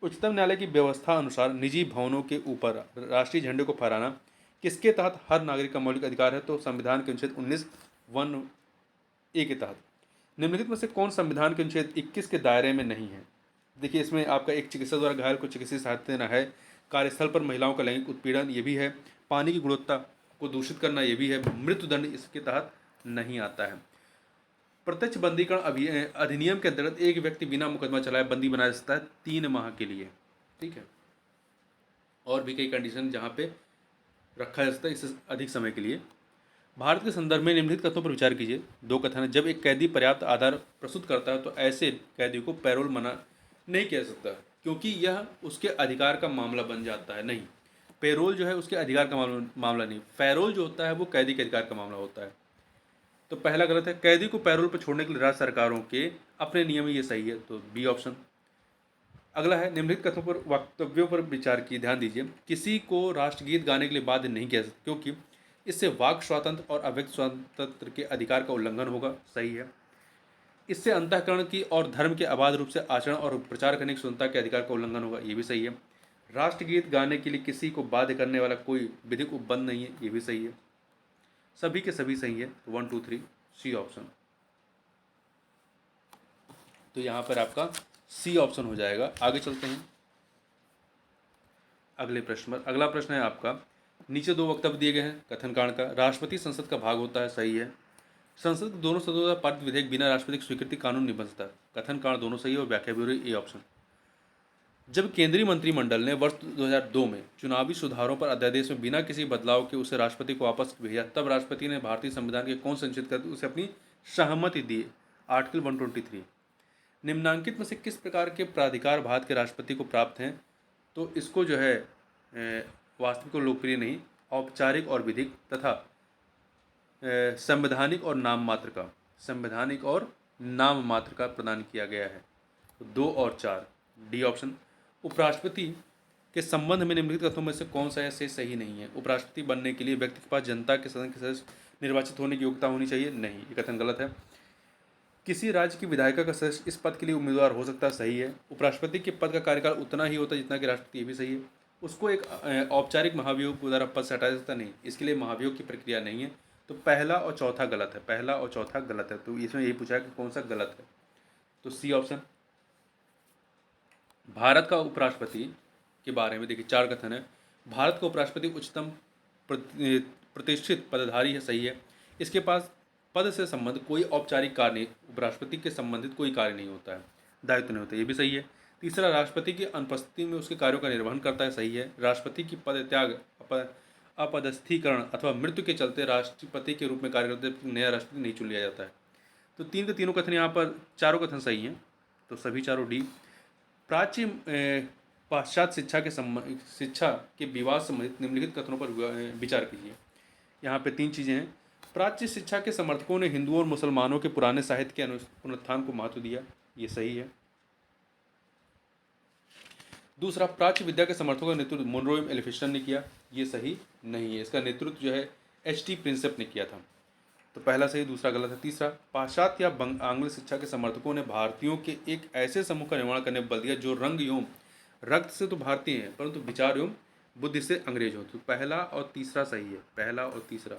उच्चतम न्यायालय की व्यवस्था अनुसार निजी भवनों के ऊपर राष्ट्रीय झंडे को फहराना किसके तहत हर नागरिक का मौलिक अधिकार है? तो संविधान के अनुच्छेद 19(1) के तहत। निम्नलिखित में से कौन संविधान के अनुच्छेद 21 के दायरे में नहीं है? देखिए इसमें आपका एक चिकित्सक द्वारा घायल को चिकित्सीय सहायता देना है, कार्यस्थल पर महिलाओं का लैंगिक उत्पीड़न ये भी है, पानी की गुणवत्ता को दूषित करना ये भी है, मृत्युदंड इसके तहत नहीं आता है। प्रत्यक्ष बंदीकरण अधिनियम के अंतर्गत एक व्यक्ति बिना मुकदमा चलाए बंदी बनाया जा सकता है 3 माह के लिए। ठीक है, और भी कई कंडीशन जहाँ पे रखा जा सकता है इससे अधिक समय के लिए। भारत के संदर्भ में निम्नलिखित कथनों पर विचार कीजिए। 2 कथन है। जब एक कैदी पर्याप्त आधार प्रस्तुत करता है तो ऐसे कैदी को पैरोल मना नहीं किया जा सकता, क्योंकि यह उसके अधिकार का मामला बन जाता है। नहीं, पेरोल जो है उसके अधिकार का मामला नहीं, पैरोल जो होता है वो कैदी के अधिकार का मामला होता है। तो पहला गलत है। कैदी को पैरोल पर छोड़ने के लिए राज्य सरकारों के अपने नियम, ये सही है, तो बी ऑप्शन। अगला है निम्नलिखित कथनों पर वक्तव्यों पर विचार की ध्यान दीजिए। किसी को राष्ट्रगीत गाने के लिए बाध्य नहीं किया सकता, क्योंकि इससे वाक स्वातंत्र और अव्यक्त स्वातंत्र के अधिकार का उल्लंघन होगा, सही है। इससे अंतःकरण की और धर्म के अबाध रूप से आचरण और प्रचार करने की स्वतंत्रता के अधिकार का उल्लंघन होगा, ये भी सही है। राष्ट्रगीत गाने के लिए किसी को बाध्य करने वाला कोई विधिक उपबंध नहीं है, ये भी सही है। सभी के सभी सही है, तो 1 2 3 सी ऑप्शन। तो यहाँ पर आपका सी ऑप्शन हो जाएगा। आगे चलते हैं अगले प्रश्न पर। अगला प्रश्न है आपका, नीचे 2 वक्तव्य दिए गए हैं कथन कांड का। राष्ट्रपति संसद का भाग होता है, सही है। संसद के दोनों सदनों द्वारा पारित विधेयक बिना राष्ट्रपति की स्वीकृति कानून नहीं बन सकता, कथन कांड दोनों सही है और व्याख्या भी हो रही है, ए ऑप्शन। जब केंद्रीय मंत्रिमंडल ने वर्ष 2002 में चुनावी सुधारों पर अध्यादेश में बिना किसी बदलाव के उसे राष्ट्रपति को वापस भेजा, तब राष्ट्रपति ने भारतीय संविधान के कौन संशोधित कर उसे अपनी सहमति दी? आर्टिकल 123। निम्नांकित में से किस प्रकार के प्राधिकार भारत के राष्ट्रपति को प्राप्त हैं? तो इसको जो है वास्तविक और लोकप्रिय नहीं, औपचारिक और विधिक तथा संवैधानिक और नाम मात्र का प्रदान किया गया है। तो 2 और 4, डी ऑप्शन। उपराष्ट्रपति के संबंध में निम्नलिखित कथनों में से कौन सा ऐसे सही नहीं है? उपराष्ट्रपति बनने के लिए व्यक्ति के पास जनता के सदन के सदस्य निर्वाचित होने की योग्यता होनी चाहिए, नहीं, ये कथन गलत है। किसी राज्य की विधायिका का सदस्य इस पद के लिए उम्मीदवार हो सकता है, सही है। उपराष्ट्रपति के पद का कार्यकाल उतना ही होता है जितना कि राष्ट्रपति, ये भी सही है। उसको एक औपचारिक महाभियोग द्वारा पद से हटाया जाता नहीं, इसके लिए महाभियोग की प्रक्रिया नहीं है। तो पहला और चौथा गलत है, पहला और चौथा गलत है। तो इसमें यही पूछा है कि कौन सा गलत है, तो सी ऑप्शन। भारत का उपराष्ट्रपति के बारे में देखिए 4 कथन है। भारत का उपराष्ट्रपति उच्चतम प्रतिष्ठित पदधारी है, सही है। इसके पास पद से संबंध कोई औपचारिक कार्य नहीं, उपराष्ट्रपति के संबंधित कोई कार्य नहीं होता है, दायित्व नहीं होता, ये भी सही है। तीसरा, राष्ट्रपति की अनुपस्थिति में उसके कार्यों का निर्वहन करता है, सही है। राष्ट्रपति की पद त्याग, अपदस्थीकरण अथवा मृत्यु के चलते राष्ट्रपति के रूप में कार्य करते नया राष्ट्रपति नहीं चुन लिया जाता है। तो 3 के तीनों कथन यहाँ पर, चारों कथन सही हैं, तो सभी चारों डी। प्राच्य पाश्चात्य शिक्षा के विवाद संबंधित निम्नलिखित कथनों पर विचार कीजिए। यहाँ पे 3 चीज़ें हैं। प्राच्य शिक्षा के समर्थकों ने हिंदुओं और मुसलमानों के पुराने साहित्य के पुनरुत्थान को महत्व दिया, ये सही है। दूसरा, प्राच्य विद्या के समर्थकों का नेतृत्व मुनरो एलिफिंस्टन ने किया, ये सही नहीं है। इसका नेतृत्व जो है एच.टी. प्रिंसेप ने किया था। तो पहला सही, दूसरा गलत है। तीसरा, पाश्चात्य या आंग्ल शिक्षा के समर्थकों ने भारतीयों के एक ऐसे समूह का निर्माण करने पर बल दिया जो रंग एवं रक्त से तो भारतीय हैं परंतु विचार एवं बुद्धि से अंग्रेज हो। तो पहला और तीसरा सही है, पहला और तीसरा,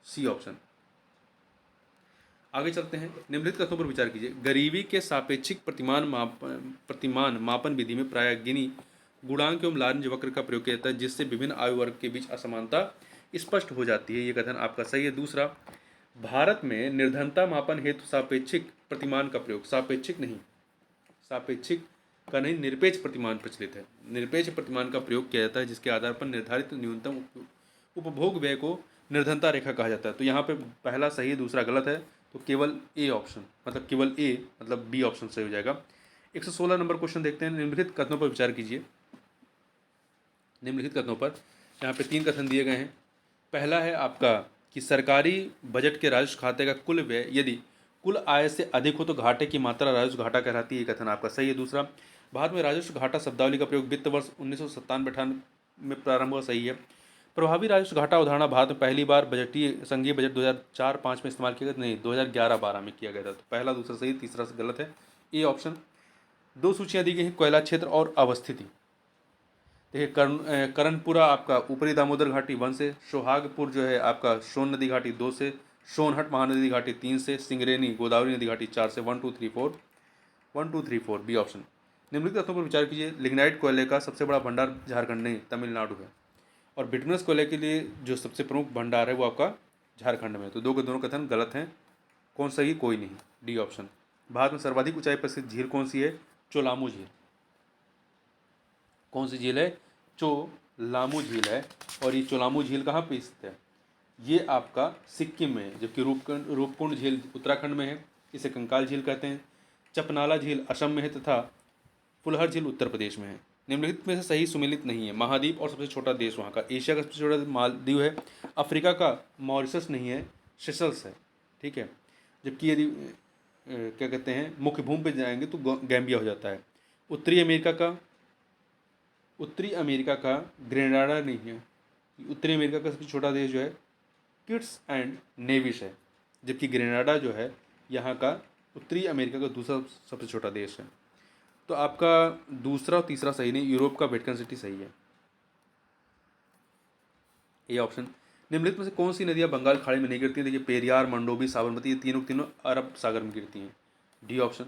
सी ऑप्शन। आगे चलते हैं। निम्नलिखित कथनों पर विचार कीजिए। गरीबी के सापेक्षिक प्रतिमान मापन विधि में प्रायः गिनी गुणांक एवं लारेंज वक्र का प्रयोग किया जाता है जिससे विभिन्न आयु वर्ग के बीच असमानता स्पष्ट हो जाती है, ये कथन आपका सही है। दूसरा, भारत में निर्धनता मापन हेतु सापेक्षिक प्रतिमान का प्रयोग, सापेक्षिक नहीं, सापेक्षिक का नहीं, निरपेक्ष प्रतिमान प्रचलित है। निरपेक्ष प्रतिमान का प्रयोग किया जाता है जिसके आधार पर निर्धारित न्यूनतम उपभोग व्यय को निर्धनता रेखा कहा जाता है। तो यहाँ पे पहला सही, दूसरा गलत है, तो केवल ए ऑप्शन, मतलब केवल ए, मतलब बी ऑप्शन सही हो जाएगा। 116 नंबर क्वेश्चन देखते हैं। निम्नलिखित कथनों पर विचार कीजिए। निम्नलिखित कथनों पर यहाँ पे 3 कथन दिए गए हैं। पहला है आपका कि सरकारी बजट के राजस्व खाते का कुल व्यय यदि कुल आय से अधिक हो तो घाटे की मात्रा राजस्व घाटा कहलाती है, ये कथन आपका सही है। दूसरा, भारत में राजस्व घाटा शब्दावली का प्रयोग वित्त वर्ष 1997-98 में प्रारंभ हुआ, सही है। प्रभावी राजस्व घाटा अवधारणा भारत में पहली बार बजटीय संघीय बजट 2004-05 में इस्तेमाल किया गया, नहीं 2011-12 में किया गया था। तो पहला दूसरा सही, तीसरा गलत है, ए ऑप्शन। 2 सूचियाँ दी गई हैं, कोयला क्षेत्र और अवस्थिति। देखिए करणपुरा आपका ऊपरी दामोदर घाटी 1 से, सोहागपुर जो है आपका सोन नदी घाटी 2 से, सोनहट महानदी घाटी 3 से, सिंगरेनी गोदावरी नदी घाटी 4 से। 1 2 3 4, 1 2 3 4, बी ऑप्शन। निम्नलिखित तथ्यों पर विचार कीजिए। लिग्नाइट कोयले का सबसे बड़ा भंडार झारखंड नहीं तमिलनाडु है, और बिटुमिनस कोयले के लिए जो सबसे प्रमुख भंडार है वो आपका झारखंड में है। तो दोनों कथन गलत हैं। कौन सही? कोई नहीं, डी ऑप्शन। भारत में सर्वाधिक ऊंचाई पर स्थित झील कौन सी है? चोलामू झील। कौन सी झील है? चोलामू झील है। और ये चोलामू झील कहाँ पे स्थित है? ये आपका सिक्किम में है, जबकि रूपकुंड झील उत्तराखंड में है, इसे कंकाल झील कहते हैं। चपनाला झील असम में है तथा फुलहर झील उत्तर प्रदेश में है। निम्नलिखित में से सही सुमेलित नहीं है। महाद्वीप और सबसे छोटा देश वहाँ का, एशिया का सबसे छोटा मालदीव है, अफ्रीका का मॉरिशस नहीं है, सेशल्स है, ठीक है। जबकि यदि क्या कहते हैं मुख्य भूमि पे जाएंगे तो गैम्बिया हो जाता है। उत्तरी अमेरिका का ग्रेनाडा नहीं है। उत्तरी अमेरिका का सबसे छोटा देश जो है किट्स एंड नेविस है, जबकि ग्रेनाडा जो है यहाँ का उत्तरी अमेरिका का दूसरा सबसे छोटा देश है। तो आपका दूसरा और तीसरा सही नहीं, यूरोप का वेटिकन सिटी सही है, ये ऑप्शन। निम्नलिखित में से कौन सी नदियाँ बंगाल खाड़ी में नहीं गिरती हैं? देखिए पेरियार, मंडोवी, साबरमती, ये तीनों अरब सागर में गिरती हैं, डी ऑप्शन।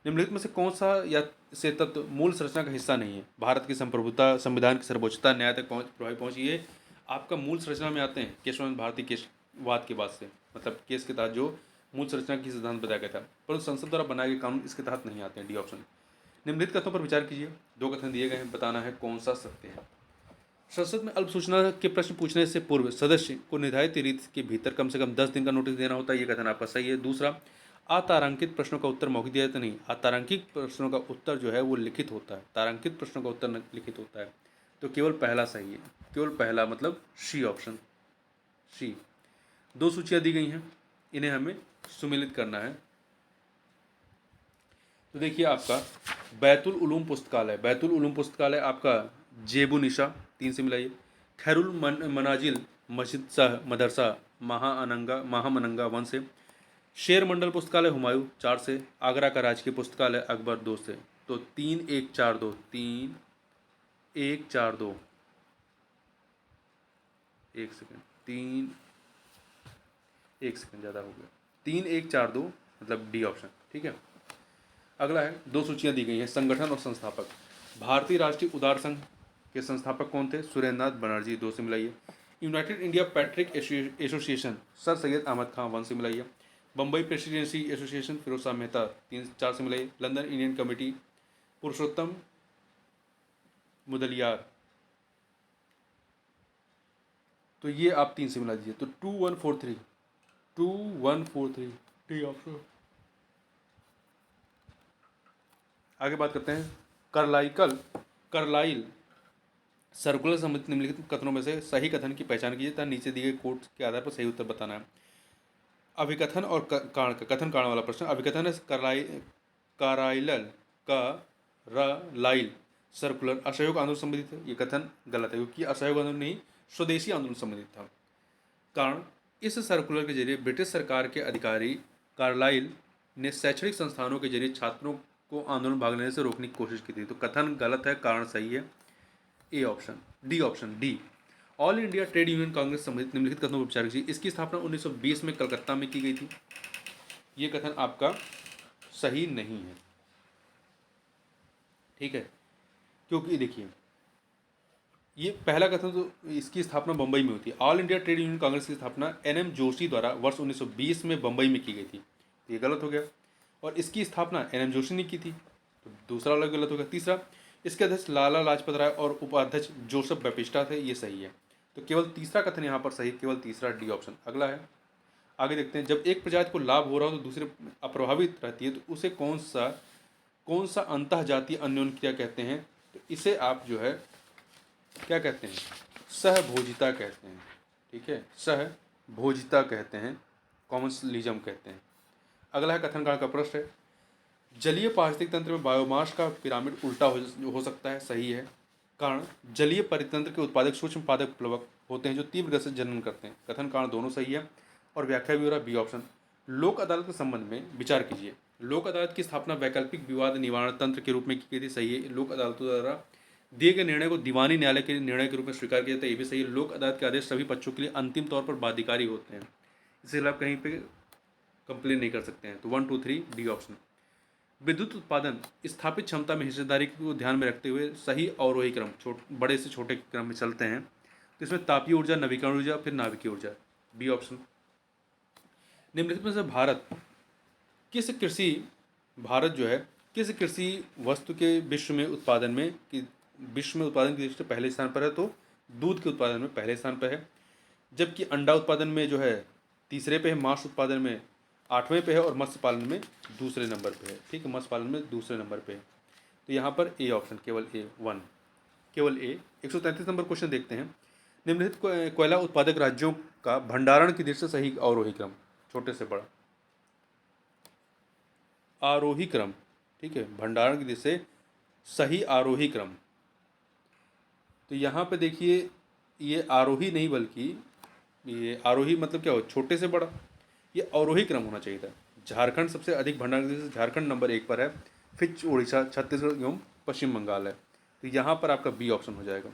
निम्नलिखित में से कौन सा या से तत्व मूल संरचना का हिस्सा नहीं है? भारत की संप्रभुता, संविधान की सर्वोच्चता, न्याय तक प्रभावी पहुँच, ये आपका मूल संरचना में आते हैं। केशवानंद भारती केशवाद के बाद से, मतलब केस के तहत जो मूल संरचना की सिद्धांत बताया गया था, परंतु संसद द्वारा बनाए गए कानून इसके तहत नहीं आते हैं, डी ऑप्शन। निम्नलिखित कथनों पर विचार कीजिए। 2 कथन दिए गए हैं, बताना है कौन सा सत्य है। संसद में अल्प सूचना के प्रश्न पूछने से पूर्व सदस्य को निर्धारित रीति के भीतर कम से कम 10 दिन का नोटिस देना होता है, ये कथन आपका सही है। दूसरा, अतारांकित प्रश्नों का उत्तर मौखिक दिया जाता नहीं, अतारांकित प्रश्नों का उत्तर जो है वो लिखित होता है, तारांकित प्रश्नों का उत्तर लिखित होता है। तो केवल पहला सही है, केवल पहला, मतलब सी ऑप्शन, सी। 2 सूचियाँ दी गई हैं, इन्हें हमें सुमेलित करना है। तो देखिए आपका बैतुल उलूम पुस्तकालय, बैतुल उलूम पुस्तकालय आपका जेबू निशा 3 से मिलाइए। खैरुल मनाजिल मस्जिद शाह मदरसा महामनंगा 1 से। शेर मंडल पुस्तकालय हुमायूं 4 से। आगरा का राजकीय पुस्तकालय अकबर 2 से। तो 3 1 4 2, 3 1 4 2, 1 सेकेंड, 3 1 सेकेंड ज़्यादा हो गया, 3 1 4 2, मतलब डी ऑप्शन, ठीक है। अगला है, 2 सूचियाँ दी गई हैं, संगठन और संस्थापक। भारतीय राष्ट्रीय उदार संघ के संस्थापक कौन थे? सुरेंद्रनाथ बनर्जी 2 से मिलाइए। United India patriotic association sir Syed Ahmed Khan 1 से मिलाइए। बम्बई प्रेसिडेंसी एसोसिएशन फिरोज शाह मेहता 4 से मिलाइए। London Indian committee Purushottam Mudaliar, तो ये आप 3 से मिला दीजिए। तो 2143, 2143 डी ऑप्शन। आगे बात करते हैं कार्लाइल सर्कुलर समिति निम्नलिखित कथनों में से सही कथन की पहचान कीजिए तथा नीचे दिए गए कोट्स के आधार पर सही उत्तर बताना है। अभिकथन और कारण का कथन कारण वाला प्रश्न। अभिकथन है कराइलल का लाइल सर्कुलर असहयोग आंदोलन संबंधित है, ये कथन गलत है क्योंकि असहयोग आंदोलन नहीं स्वदेशी आंदोलन संबंधित था। कारण, इस सर्कुलर के जरिए ब्रिटिश सरकार के अधिकारी कार्लाइल ने शैक्षणिक संस्थानों के जरिए छात्रों को आंदोलन भाग लेने से रोकने की कोशिश की थी। तो कथन गलत है, कारण सही है, A option. D option D, all India trade union Congress संबंधित निम्नलिखित कथनों पर विचार कीजिए। इसकी स्थापना 1920 में कलकत्ता में की गई थी, ये कथन आपका सही नहीं है, ठीक है, क्योंकि देखिए ये पहला कथन तो इसकी स्थापना बंबई में हुई थी। All India trade union Congress की स्थापना एन.एम. जोशी द्वारा वर्ष 1920 में बंबई में की गई थी, तो ये गलत हो गया। और इसकी स्थापना एन.एम. जोशी ने की थी, तो दूसरा वाला गलत हो गया। तीसरा, इसके अध्यक्ष लाला लाजपत राय और उपाध्यक्ष जोसेफ बैपिस्टा थे, ये सही है। तो केवल तीसरा कथन यहाँ पर सही, केवल तीसरा डी ऑप्शन। अगला है, आगे देखते हैं, जब एक प्रजाति को लाभ हो रहा हो तो दूसरे अप्रभावित रहती है, तो उसे कौन सा अंतः जातीय अन्योन्य क्रिया कहते हैं? तो इसे आप जो है क्या कहते हैं? सहभोजिता कहते हैं, ठीक है, सहभोजिता कहते हैं, कॉमन्सलिज्म कहते हैं। अगला है कथन कारण का प्रश्न है, जलीय पारिस्थितिक तंत्र में बायोमास का पिरामिड उल्टा हो सकता है, सही है। कारण, जलीय परितंत्र के उत्पादक सूक्ष्म पादप प्लवक होते हैं जो तीव्र गति से जनन करते हैं। कथन कारण दोनों सही है। और व्याख्या भी हो रहा बी ऑप्शन। लोक अदालत के संबंध में विचार कीजिए। लोक अदालत की स्थापना वैकल्पिक विवाद निवारण तंत्र के रूप में की गई थी, सही है। लोक अदालतों द्वारा दिए गए निर्णय को दीवानी न्यायालय के निर्णय के रूप में स्वीकार किया जाता है, ये भी सही है। लोक अदालत के आदेश सभी पक्षों के लिए अंतिम तौर पर बाध्यकारी होते हैं, इसके खिलाफ कहीं पे कंप्लेन नहीं कर सकते हैं। तो 1 2 3 डी ऑप्शन। विद्युत उत्पादन स्थापित क्षमता में हिस्सेदारी को ध्यान में रखते हुए सही अवरोही क्रम बड़े से छोटे क्रम में चलते हैं। तो इसमें तापीय ऊर्जा, नवीकरण ऊर्जा, फिर नाभिकीय ऊर्जा, बी ऑप्शन। निम्नलिखित में से भारत जो है किस कृषि वस्तु के विश्व में उत्पादन की दृष्टि से पहले स्थान पर है? तो दूध के उत्पादन में पहले स्थान पर है, जबकि अंडा उत्पादन में जो है तीसरे पे है, मांस उत्पादन में 8वें पे है और मत्स्य पालन में दूसरे नंबर पे है, ठीक है, मत्स्य पालन में दूसरे नंबर पे है। तो यहाँ पर ए ऑप्शन, केवल ए 1, केवल ए। 133 नंबर क्वेश्चन देखते हैं, निम्नलिखित कोयला उत्पादक राज्यों का भंडारण की दृष्टि से सही अवरोही क्रम, छोटे से बड़ा आरोही क्रम, ठीक है, भंडारण की दृष्टि से सही आरोही क्रम। तो यहाँ पे देखिए ये आरोही नहीं बल्कि ये आरोही मतलब क्या हो, छोटे से बड़ा, ये अवरोही क्रम होना चाहिए था। झारखंड सबसे अधिक भंडारण की दृष्टि से झारखंड नंबर 1 पर है, फिर उड़ीसा, छत्तीसगढ़ एवं पश्चिम बंगाल है। तो यहाँ पर आपका बी ऑप्शन हो जाएगा।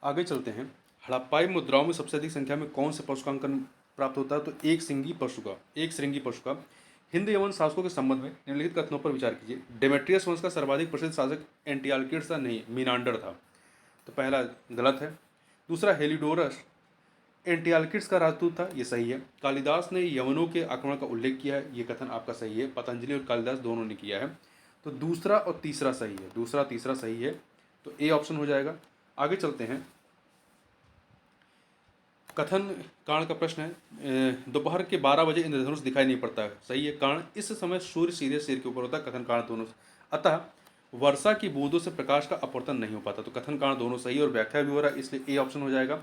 आगे चलते हैं, हड़प्पाई मुद्राओं में सबसे अधिक संख्या में कौन से पशु का अंकन प्राप्त होता है? तो एक श्रृंगी पशु का। हिंद यवन शासकों के संबंध में निम्नलिखित कथनों पर विचार कीजिए। डेमेट्रियस वंश का सर्वाधिक प्रसिद्ध शासक एंटियालकिड्स था, नहीं, मीनांडर था, तो पहला गलत है। दूसरा, हेलिडोरस एंटियालकिड्स का राजदूत था, ये सही है। कालिदास ने यवनों के आक्रमण का उल्लेख किया है, ये कथन आपका सही है, पतंजलि और कालिदास दोनों ने किया है। तो दूसरा और तीसरा सही है, दूसरा तीसरा सही है, तो ए ऑप्शन हो जाएगा। आगे चलते हैं, कथन कारण का प्रश्न है, दोपहर के 12 बजे इंद्रधनुष दिखाई नहीं पड़ता है, सही है। कारण, इस समय सूर्य सीधे सिर के ऊपर होता है, कथन कारण दोनों। अतः वर्षा की बूंदों से प्रकाश का अपवर्तन नहीं हो पाता, तो कथन कारण दोनों सही और व्याख्या भी हो रहा है, इसलिए ए ऑप्शन हो जाएगा।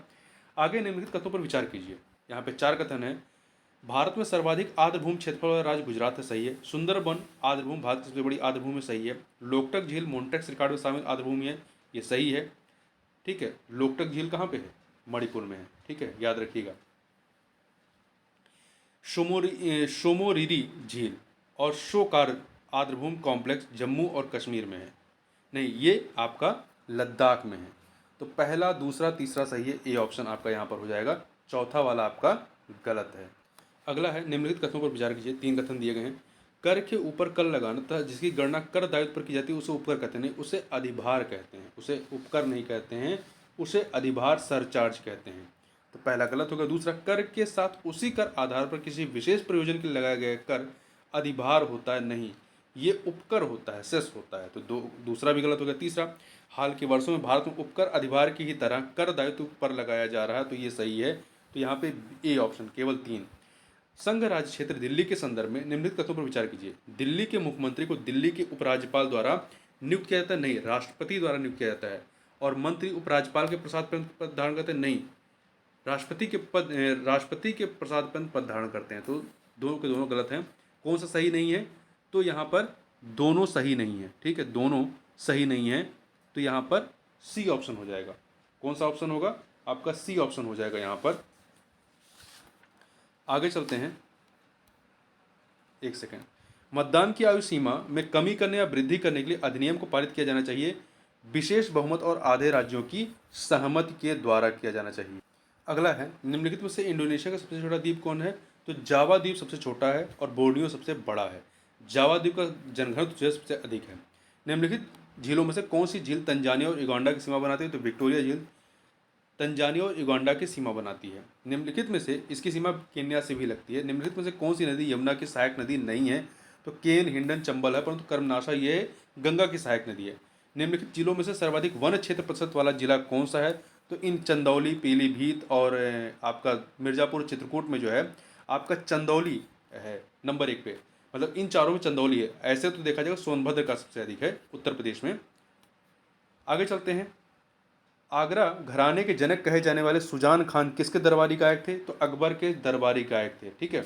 आगे निम्नलिखित कथनों पर विचार कीजिए। यहाँ पे 4 कथन है, भारत में सर्वाधिक आर्द्रभूमि क्षेत्रफल वाला राज्य गुजरात है, सही है। सुंदरबन आर्द्रभूमि भारत की सबसे बड़ी आर्द्रभूमि है, सही है। लोकटक झील मोन्टेक्स रिकॉर्ड में शामिल आर्द्रभूमि है, ये सही है, ठीक है। लोकटक झील कहाँ पे है? मणिपुर में है, ठीक है, याद रखिएगा। शोमोरिरी झील और शोकार आर्द्रभूमि कॉम्प्लेक्स जम्मू और कश्मीर में है, नहीं, ये आपका लद्दाख में है। तो पहला, दूसरा, तीसरा सही है, ए ऑप्शन आपका यहाँ पर हो जाएगा। चौथा वाला आपका गलत है। अगला है, निम्नलिखित कथनों पर विचार कीजिए। 3 कथन दिए गए हैं, कर के ऊपर कर लगाना तथा जिसकी गणना कर दायित्व पर की जाती है उसे उपकर कहते हैं, उसे अधिभार कहते हैं, उसे उपकर नहीं कहते हैं, उसे अधिभार सरचार्ज कहते हैं। तो पहला गलत होगा। दूसरा, कर के साथ उसी कर आधार पर किसी विशेष प्रयोजन के लिए लगाया गया कर अधिभार होता है, नहीं, ये उपकर होता है, सेस होता है, तो दूसरा भी गलत हो गया। तीसरा, हाल के वर्षों में भारत में उपकर अधिभार की ही तरह कर दायित्व पर लगाया जा रहा है, तो ये सही है। तो यहाँ पे ए ऑप्शन, केवल 3। संघ राज्य क्षेत्र दिल्ली के संदर्भ में निम्नलिखित तथ्यों पर विचार कीजिए। दिल्ली के मुख्यमंत्री को दिल्ली के उपराज्यपाल द्वारा नियुक्त किया जाता है, नहीं, राष्ट्रपति द्वारा नियुक्त किया जाता है। और मंत्री उपराज्यपाल के प्रसाद पर धारण करते हैं, नहीं, राष्ट्रपति के प्रसाद पद धारण करते हैं। तो दोनों के दोनों गलत हैं। कौन सा सही नहीं है? तो यहाँ पर दोनों सही नहीं है। ठीक है, दोनों सही नहीं है। तो यहाँ पर सी ऑप्शन हो जाएगा। कौन सा ऑप्शन होगा? आपका सी ऑप्शन हो जाएगा यहाँ पर। आगे चलते हैं, एक सेकेंड। मतदान की आयु सीमा में कमी करने या वृद्धि करने के लिए अधिनियम को पारित किया जाना चाहिए। विशेष बहुमत और आधे राज्यों की सहमति के द्वारा किया जाना चाहिए। अगला है, निम्नलिखित में से इंडोनेशिया का सबसे छोटा द्वीप कौन है? तो जावा द्वीप सबसे छोटा है और बोर्नियो सबसे बड़ा है। जावा द्वीप का जनघनत्व जो है सबसे अधिक है। निम्नलिखित झीलों में से कौन सी झील तंजानिया और युगांडा की सीमा बनाती है? तो विक्टोरिया झील तंजानिया और युगांडा की सीमा बनाती है। निम्नलिखित में से इसकी सीमा केन्या से भी लगती है। निम्नलिखित में से कौन सी नदी यमुना की सहायक नदी नहीं है? तो केन, हिंडन, चंबल है, परंतु कर्मनाशा ये गंगा की सहायक नदी है। निम्नलिखित जिलों में से सर्वाधिक वन क्षेत्र प्रतिशत वाला जिला कौन सा है? तो इन चंदौली, पीलीभीत और आपका मिर्जापुर, चित्रकूट में जो है आपका चंदौली है नंबर 1 पे। मतलब इन चारों में चंदौली है। ऐसे तो देखा जाएगा सोनभद्र का सबसे अधिक है उत्तर प्रदेश में। आगे चलते हैं। आगरा घराने के जनक कहे जाने वाले सुजान खान किसके दरबारी गायक थे? तो अकबर के दरबारी गायक थे। ठीक है,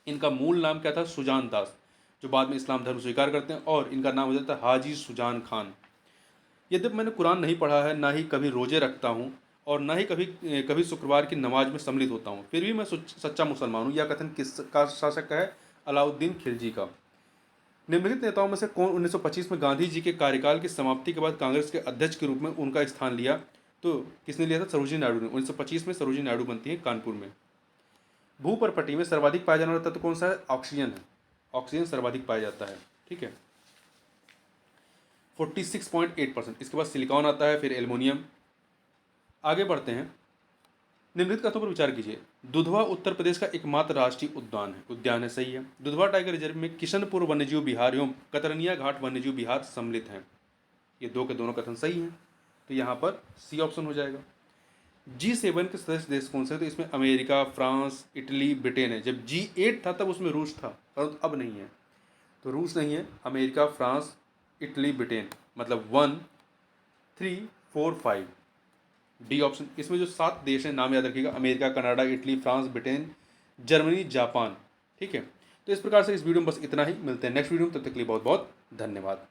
इनका मूल नाम क्या था? सुजान दास, जो बाद में इस्लाम धर्म स्वीकार करते हैं, और इनका नाम हो जाता है हाजी सुजान खान। यद्यपि मैंने कुरान नहीं पढ़ा है, ना ही कभी रोजे रखता हूँ, और ना ही कभी शुक्रवार की नमाज में सम्मिलित होता हूँ, फिर भी मैं सच्चा मुसलमान हूँ। यह कथन किसका शासक का है? अलाउद्दीन खिलजी का। निम्नलिखित नेताओं में से कौन 1925 में गांधी जी के कार्यकाल की समाप्ति के बाद कांग्रेस के अध्यक्ष के रूप में उनका स्थान लिया? तो किसने लिया था? सरोजिनी नायडू ने। 1925 में सरोजिनी नायडू बनती है कानपुर में। भूपर्पटी में सर्वाधिक पाया जाने वाला तत्व कौन सा है? ऑक्सीजन है। ऑक्सीजन सर्वाधिक पाया जाता है। ठीक है, 46.8%। इसके बाद सिलिकॉन आता है, फिर एल्युमिनियम। आगे बढ़ते हैं। निम्नलिखित कथनों पर विचार कीजिए। दुधवा उत्तर प्रदेश का एकमात्र राष्ट्रीय उद्यान है। सही है। दुधवा टाइगर रिजर्व में किशनपुर वन्यजीव विहार एवं कतरनिया घाट वन्यजीव विहार सम्मिलित हैं। ये दो के दोनों कथन सही हैं। तो यहाँ पर सी ऑप्शन हो जाएगा। G7 के सदस्य देश कौन से हैं? तो इसमें अमेरिका, फ्रांस, इटली, ब्रिटेन है। जब G8 था तब उसमें रूस था, परंतु अब नहीं है। तो रूस नहीं है, अमेरिका, फ्रांस, इटली, ब्रिटेन, मतलब 1, 3, 4, 5 डी ऑप्शन। इसमें जो 7 देश हैं नाम याद रखिएगा: America, Canada, Italy, France, Britain, Germany, Japan. ठीक है, तो इस प्रकार से इस वीडियो में बस इतना ही। मिलते हैं नेक्स्ट वीडियो में, तब तक के लिए बहुत बहुत धन्यवाद।